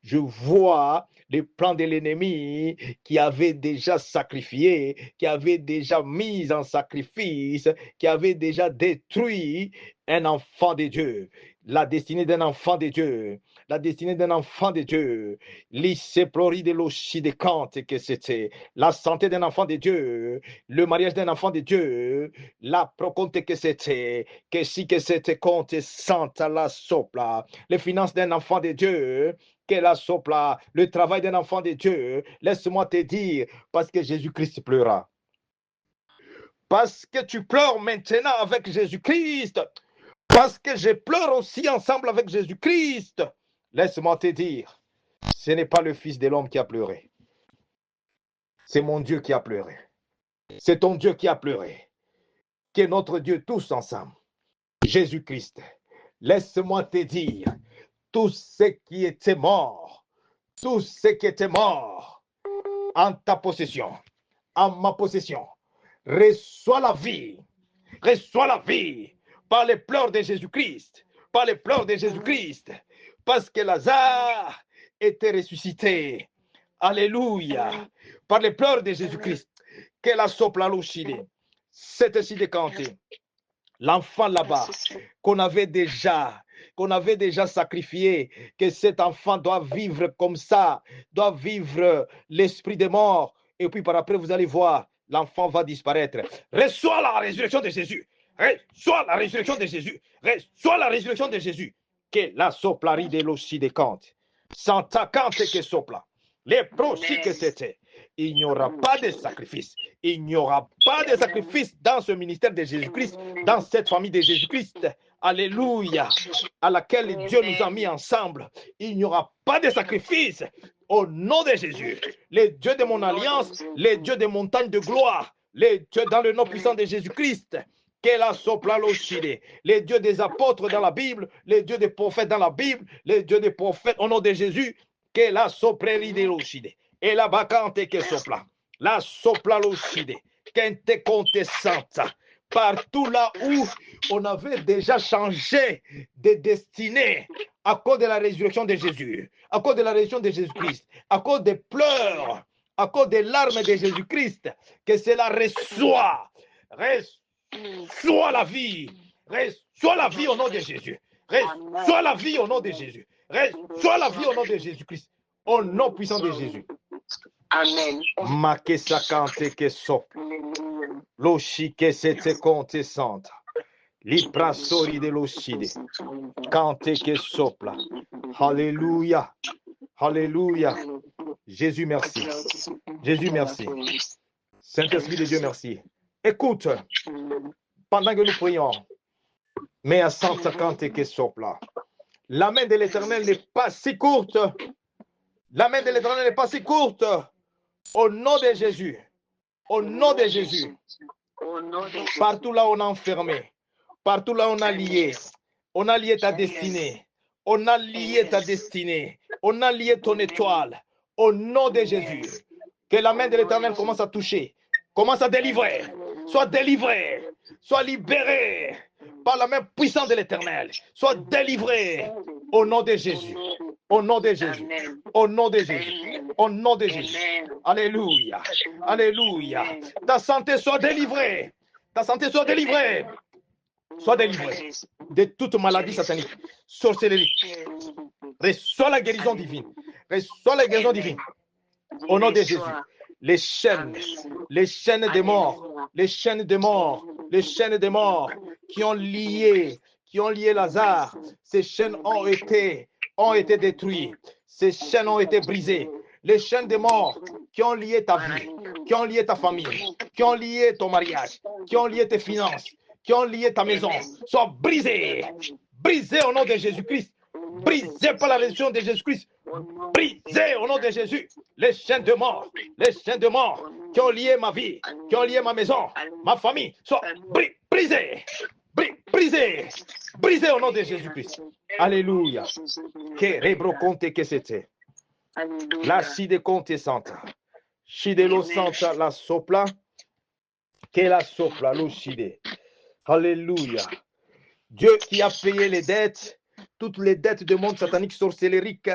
je vois les plans de l'ennemi qui avait déjà sacrifié, qui avait déjà mis en sacrifice, qui avait déjà détruit un enfant de Dieu, la destinée d'un enfant de Dieu. La destinée d'un enfant de Dieu, l'isséplori de l'occidecante que c'était, la santé d'un enfant de Dieu, le mariage d'un enfant de Dieu, la proconte que c'était, que si que c'était compte santa la sopla, les finances d'un enfant de Dieu, que la sopla, le travail d'un enfant de Dieu, laisse-moi te dire, parce que Jésus-Christ pleura. Parce que tu pleures maintenant avec Jésus-Christ, parce que je pleure aussi ensemble avec Jésus-Christ. Laisse-moi te dire, ce n'est pas le Fils de l'homme qui a pleuré. C'est mon Dieu qui a pleuré. C'est ton Dieu qui a pleuré. Qui est notre Dieu tous ensemble. Jésus-Christ. Laisse-moi te dire, tous ceux qui étaient morts, tous ceux qui étaient morts en ta possession, en ma possession, reçois la vie par les pleurs de Jésus-Christ, par les pleurs de Jésus-Christ, parce que Lazare était ressuscité. Alléluia. Par les pleurs de Jésus-Christ, que la sopla lucide. C'est ainsi décanté. L'enfant là-bas, qu'on avait déjà sacrifié, que cet enfant doit vivre comme ça, doit vivre l'esprit des morts. Et puis par après, vous allez voir, l'enfant va disparaître. Reçois la résurrection de Jésus. Reçois la résurrection de Jésus. Reçois la résurrection de Jésus. Que la soplari de l'ossi de Cante. Santa Cante que sopla. Les procis que c'était. Il n'y aura pas de sacrifice. Il n'y aura pas de sacrifice dans ce ministère de Jésus-Christ, dans cette famille de Jésus-Christ. Alléluia. À laquelle Dieu nous a mis ensemble. Il n'y aura pas de sacrifice. Au nom de Jésus. Les dieux de mon alliance, les dieux des montagnes de gloire, les dieux dans le nom puissant de Jésus-Christ. Les dieux des apôtres dans la Bible, les dieux des prophètes dans la Bible, les dieux des prophètes au nom de Jésus. Que la sopreri de l'occide. Et la vacante que sopla. La sopla l'occide. Quinte contessante. Partout là où on avait déjà changé de destinée à cause de la résurrection de Jésus, à cause de la résurrection de Jésus-Christ, à cause des pleurs, à cause des larmes de Jésus-Christ, que cela reçoit la vie. Reçoit la vie au nom de Jésus. Reçoit la vie au nom de Jésus. Reçois la vie au nom de Jésus-Christ. Au nom puissant de Jésus. Amen. Make sakante que sopla. Loshi que sete contessante. Liprasori de l'osside. Kante que sopla. Alléluia. Alléluia. Jésus, merci. Jésus, merci. Saint-Esprit de Dieu, merci. Écoute, pendant que nous prions, mais à 150 que sopla. La main de l'Éternel n'est pas si courte. La main de l'Éternel n'est pas si courte. Au nom de Jésus. Au nom de Jésus. Partout là où on a enfermé. Partout là où on a lié. On a lié ta destinée. On a lié ta destinée. On a lié ton étoile. Au nom de Jésus. Que la main de l'Éternel commence à toucher. Commence à délivrer. Sois délivré. Sois libéré. Par la main puissante de l'Éternel. Sois délivré. Au nom de Jésus. Au nom de Jésus. Au nom de Jésus. Au nom de Jésus. Alléluia. Alléluia. Ta santé soit délivrée. Ta santé soit délivrée. Sois délivré de toute maladie satanique, sorcellerie. Reçois la guérison divine. Reçois la guérison divine. Au nom de Jésus. Les chaînes des morts, les chaînes des morts, les chaînes des morts qui ont lié Lazare, ces chaînes ont été détruites. Ces chaînes ont été brisées. Les chaînes des morts qui ont lié ta vie, qui ont lié ta famille, qui ont lié ton mariage, qui ont lié tes finances, qui ont lié ta maison, soient brisées. Brisées au nom de Jésus-Christ. Brisées par la résurrection de Jésus-Christ. Brisées au nom de Jésus. Les chaînes de mort qui ont lié ma vie, qui ont lié ma maison, ma famille, soient brisées. Brisées au nom de Jésus-Christ. Alléluia. Que rebro conte que c'était. La side conte santa. Shidelo santa la sopla. Que la sopla lucide. Alléluia. Dieu qui a payé les dettes, toutes les dettes du monde satanique sorcellerique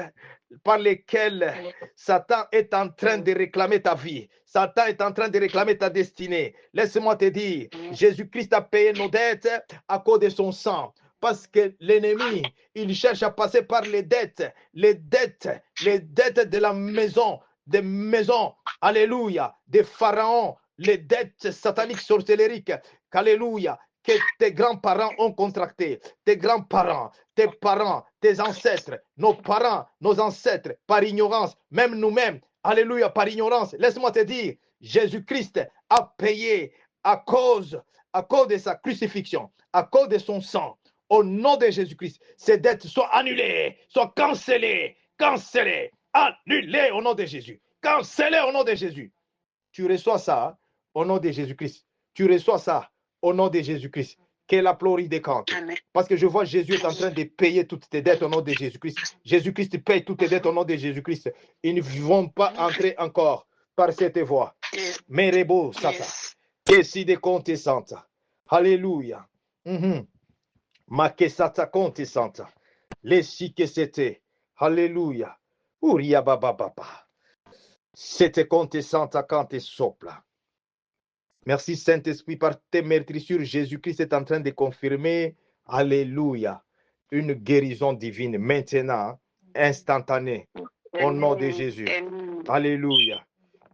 par lesquelles Satan est en train de réclamer ta vie. Satan est en train de réclamer ta destinée. Laisse-moi te dire, Jésus-Christ a payé nos dettes à cause de son sang. Parce que l'ennemi, il cherche à passer par les dettes de la maison, des maisons, alléluia, des pharaons, les dettes sataniques sorcelleriques, alléluia, que tes grands-parents ont contracté, tes grands-parents, tes parents, tes ancêtres, nos parents, nos ancêtres, par ignorance, même nous-mêmes, alléluia, par ignorance. Laisse-moi te dire, Jésus-Christ a payé à cause de sa crucifixion, à cause de son sang. Au nom de Jésus-Christ, ces dettes soient annulées, soient cancellées, annulées au nom de Jésus, cancellées au nom de Jésus. Tu reçois ça au nom de Jésus-Christ. Tu reçois ça au nom de Jésus-Christ. Que la gloire décante. Parce que je vois Jésus est en train de payer toutes tes dettes au nom de Jésus-Christ. Jésus-Christ paye toutes tes dettes au nom de Jésus-Christ. Ils ne vont pas entrer encore par cette voie. Merebo sata. Que si de compte santa. Alléluia. Ma que sata compte santa. Les si que c'était. Alléluia. Uria baba baba. C'était compte santa quand sopla. Merci Saint-Esprit, par tes meurtrissures, Jésus-Christ est en train de confirmer, alléluia, une guérison divine maintenant, instantanée, au nom de Jésus. Alléluia.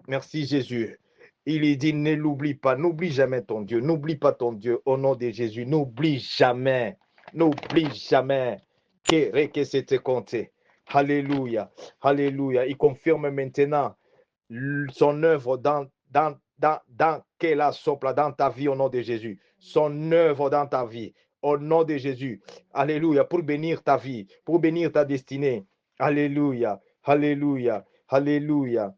Merci Jésus. Il est dit, ne l'oublie pas, n'oublie jamais ton Dieu, n'oublie pas ton Dieu, au nom de Jésus, n'oublie jamais, que c'était compté. Alléluia, alléluia. Il confirme maintenant son œuvre dans Kela Sopla, dans ta vie au nom de Jésus. Son œuvre dans ta vie au nom de Jésus. Alléluia. Pour bénir ta vie, pour bénir ta destinée. Alléluia. Alléluia. Alléluia.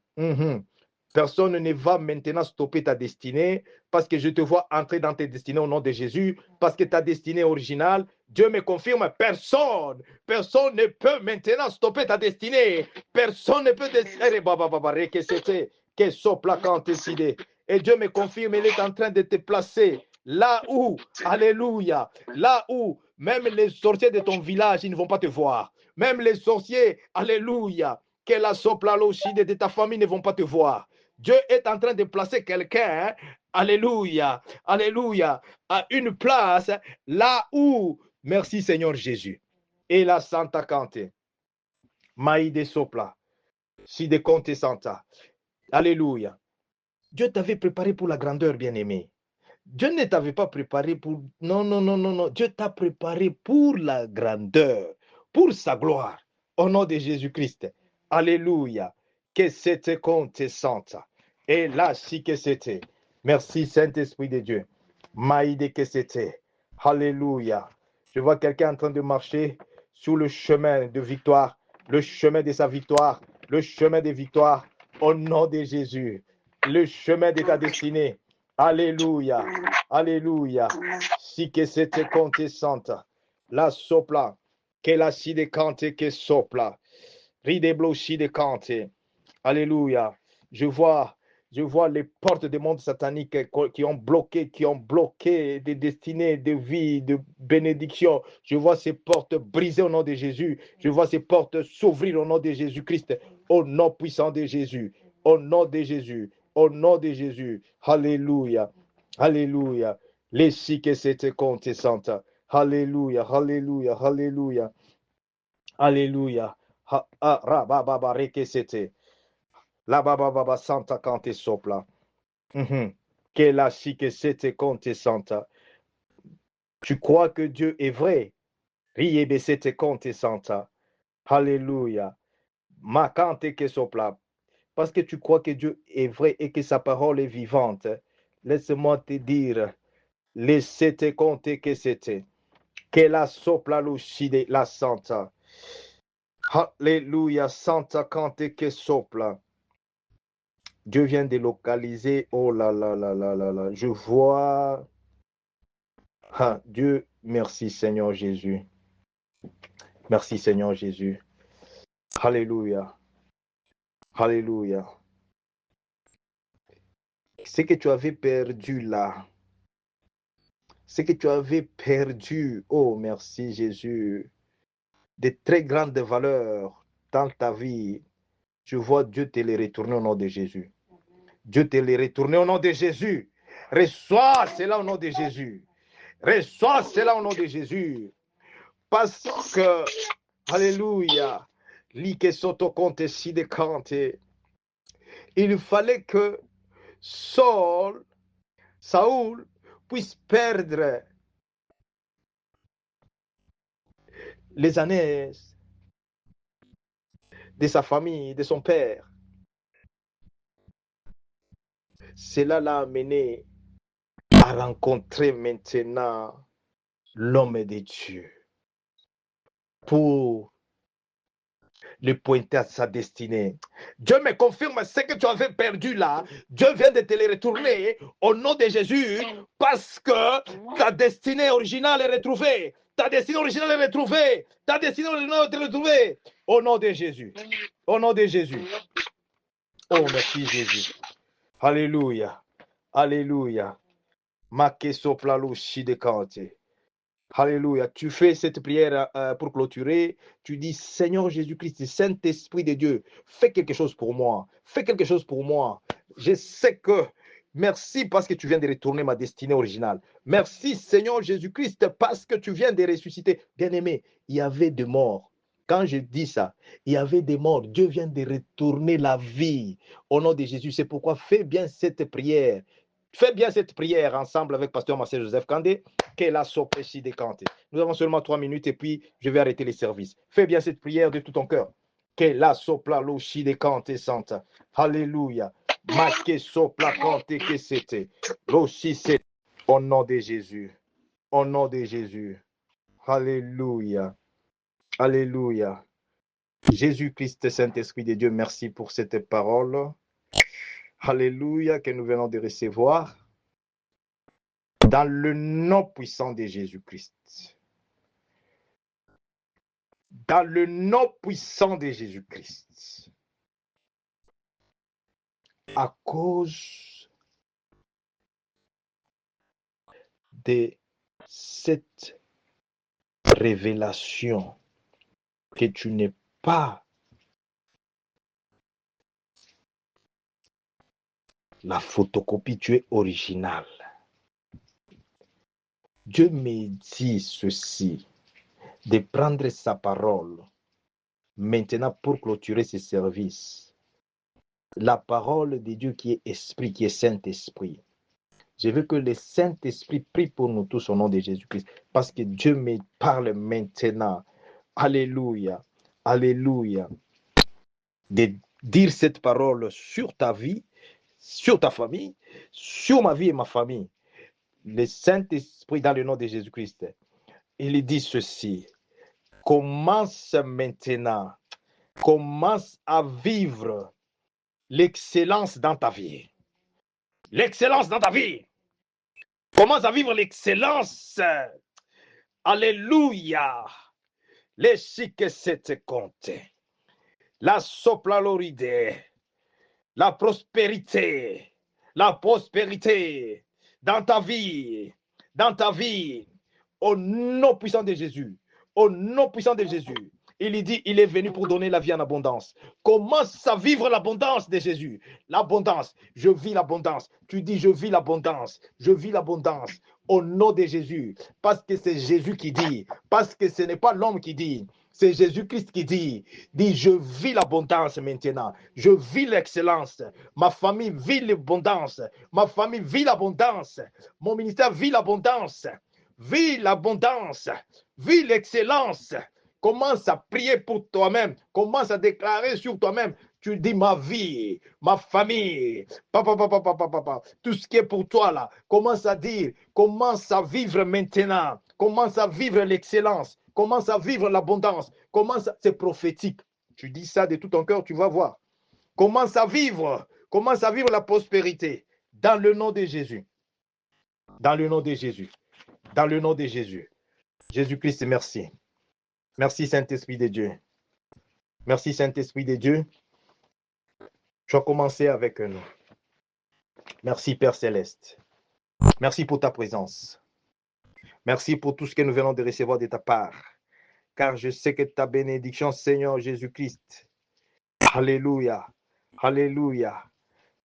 Personne ne va maintenant stopper ta destinée parce que je te vois entrer dans tes destinées au nom de Jésus, parce que ta destinée originale, Dieu me confirme, personne ne peut maintenant stopper ta destinée. Personne ne peut décider que c'était que sopla quand décidé. Et Dieu me confirme, il est en train de te placer là où, alléluia, là où même les sorciers de ton village, ils ne vont pas te voir. Même les sorciers, alléluia, que la sopla de ta famille ne vont pas te voir. Dieu est en train de placer quelqu'un, alléluia, alléluia, à une place là où, merci Seigneur Jésus, et la Santa Cante, Maïde Sopla, si de Conte Santa, alléluia. Dieu t'avait préparé pour la grandeur, bien-aimé. Dieu ne t'avait pas préparé pour, non, Dieu t'a préparé pour la grandeur, pour sa gloire, au nom de Jésus-Christ, alléluia. Que c'était Conte Santa. Et là, si que c'était. Merci Saint-Esprit de Dieu. Maïde que c'était. Alléluia. Je vois quelqu'un en train de marcher sur le chemin de victoire, le chemin de sa victoire, le chemin de victoire, au nom de Jésus. Le chemin de ta destinée. Alléluia. Alléluia. Si que c'était Conte Santa. La sopla. Que la si de Cante que sopla. Rideblo si de Cante. Alléluia. Je vois les portes des mondes sataniques qui ont bloqué des destinées de vie, de bénédiction. Je vois ces portes brisées au nom de Jésus. Je vois ces portes s'ouvrir au nom de Jésus-Christ. Au nom puissant de Jésus. Au nom de Jésus. Au nom de Jésus. Alléluia. Alléluia. Les si que c'était compte santa. Alléluia. Alléluia. Alléluia. Alléluia. Rababa reke c'était. La baba baba santa cante sopla. Que la si que c'était compte santa. Tu crois que Dieu est vrai? Riebe c'était compte santa. Alléluia. Ma cante que sopla. Parce que tu crois que Dieu est vrai et que sa parole est vivante. Laisse-moi te dire. Laissez-te compter que c'était. Que la sopla lucide la santa. Alléluia. Santa cante que sopla. Dieu vient de localiser. Oh là là là là là là. Je vois. Dieu, merci Seigneur Jésus. Merci Seigneur Jésus. Alléluia. Alléluia. Ce que tu avais perdu là. Ce que tu avais perdu. Oh, merci Jésus. De très grandes valeurs dans ta vie. Je vois Dieu te les retourner au nom de Jésus. Dieu te les retourner au nom de Jésus. Reçois cela au nom de Jésus. Reçois cela au nom de Jésus. Parce que, alléluia, l'ike soto compte si de Cante. Il fallait que Saul puisse perdre les années de sa famille, de son père. Cela l'a amené à rencontrer maintenant l'homme de Dieu pour le pointer à sa destinée. Dieu me confirme ce que tu avais perdu là. Dieu vient de te le retourner au nom de Jésus parce que ta destinée originale est retrouvée. Ta destinée originale est retrouvée. Ta destinée originale est retrouvée au nom de Jésus. Au nom de Jésus. Oh, merci Jésus. Alléluia. Alléluia. Make sopla luci de Cante. Alléluia. Tu fais cette prière pour clôturer. Tu dis, Seigneur Jésus-Christ, Saint-Esprit de Dieu, fais quelque chose pour moi. Fais quelque chose pour moi. Je sais que Merci parce que tu viens de retourner ma destinée originale. Merci Seigneur Jésus-Christ parce que tu viens de ressusciter. Bien-aimé, il y avait des morts. Quand je dis ça, il y avait des morts. Dieu vient de retourner la vie au nom de Jésus. C'est pourquoi fais bien cette prière. Fais bien cette prière ensemble avec Pasteur Marcel Joseph Kandé. Qu'elle a sopéchi de Kanté. Nous avons seulement 3 minutes et puis je vais arrêter les services. Fais bien cette prière de tout ton cœur. Qu'elle a sopla l'ochi de Kanté Santa. Alléluia. Maké sopla Kanté que c'était. L'ochi c'est au nom de Jésus. Au nom de Jésus. Alléluia. Alléluia. Jésus-Christ, Saint-Esprit de Dieu, merci pour cette parole. Alléluia, que nous venons de recevoir. Dans le nom puissant de Jésus-Christ. Dans le nom puissant de Jésus-Christ. À cause de cette révélation que tu n'es pas la photocopie, tu es original. Dieu me dit ceci, de prendre sa parole maintenant pour clôturer ses services. La parole de Dieu qui est esprit, qui est Saint-Esprit. Je veux que le Saint-Esprit prie pour nous tous au nom de Jésus-Christ, parce que Dieu me parle maintenant. Alléluia, alléluia. De dire cette parole sur ta vie, sur ta famille, sur ma vie et ma famille. Le Saint-Esprit dans le nom de Jésus-Christ, il dit ceci. Commence maintenant, commence à vivre l'excellence dans ta vie. L'excellence dans ta vie. Commence à vivre l'excellence. Alléluia. Les chics cette compte. La soplaloride. La prospérité. La prospérité dans ta vie. Dans ta vie. Au nom puissant de Jésus. Au nom puissant de Jésus. Il dit, il est venu pour donner la vie en abondance. Commence à vivre l'abondance de Jésus. L'abondance. Je vis l'abondance. Tu dis, je vis l'abondance. Je vis l'abondance. Au nom de Jésus. Parce que c'est Jésus qui dit. Parce que ce n'est pas l'homme qui dit. C'est Jésus-Christ qui dit, je vis l'abondance maintenant. Je vis l'excellence. Ma famille vit l'abondance. Ma famille vit l'abondance. Mon ministère vit l'abondance. Vis l'abondance. Vis l'excellence. Commence à prier pour toi-même. Commence à déclarer sur toi-même. Tu dis ma vie, ma famille, papa, tout ce qui est pour toi là. Commence à dire, commence à vivre maintenant. Commence à vivre l'excellence. Commence à vivre l'abondance. C'est prophétique. Tu dis ça de tout ton cœur, tu vas voir. Commence à vivre la prospérité dans le nom de Jésus. Dans le nom de Jésus. Dans le nom de Jésus. Jésus-Christ, merci. Merci Saint-Esprit de Dieu. Merci Saint-Esprit de Dieu. Tu as commencé avec nous. Merci Père Céleste. Merci pour ta présence. Merci pour tout ce que nous venons de recevoir de ta part. Car je sais que ta bénédiction, Seigneur Jésus-Christ. Alléluia. Alléluia.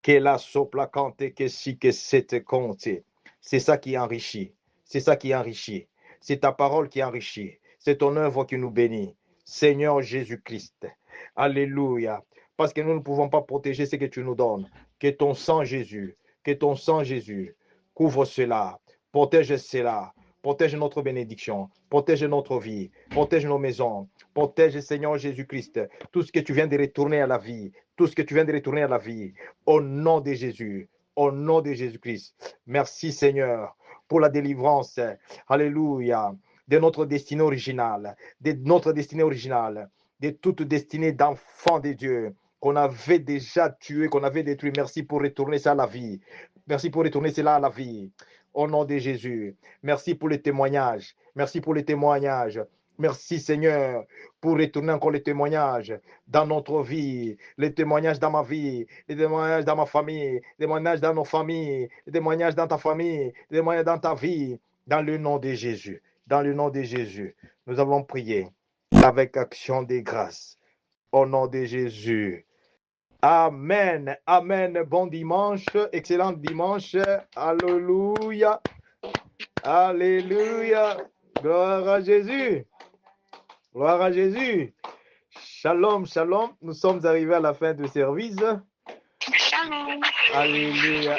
Que la soplacante, que si, que cette compte. C'est ça qui enrichit. C'est ça qui enrichit. C'est ta parole qui enrichit. C'est ton œuvre qui nous bénit. Seigneur Jésus-Christ. Alléluia. Parce que nous ne pouvons pas protéger ce que tu nous donnes. Que ton sang Jésus, couvre cela. Protège cela. Protège notre bénédiction. Protège notre vie. Protège nos maisons. Protège, Seigneur Jésus-Christ, tout ce que tu viens de retourner à la vie. Tout ce que tu viens de retourner à la vie. Au nom de Jésus. Au nom de Jésus-Christ. Merci, Seigneur, pour la délivrance. Alléluia. De notre destinée originale. De notre destinée originale. De toute destinée d'enfants de Dieu qu'on avait déjà tué, qu'on avait détruit. Merci pour retourner ça à la vie. Merci pour retourner cela à la vie. Au nom de Jésus. Merci pour les témoignages. Merci pour les témoignages. Merci Seigneur pour retourner encore les témoignages dans notre vie, les témoignages dans ma vie, les témoignages dans ma famille, les témoignages dans nos familles, les témoignages dans ta famille, les témoignages dans ta vie, dans le nom de Jésus. Dans le nom de Jésus, nous avons prié avec action de grâce. Au nom de Jésus. Amen. Amen. Bon dimanche. Excellent dimanche. Alléluia. Alléluia. Gloire à Jésus. Gloire à Jésus. Shalom, shalom. Nous sommes arrivés à la fin du service. Shalom. Alléluia.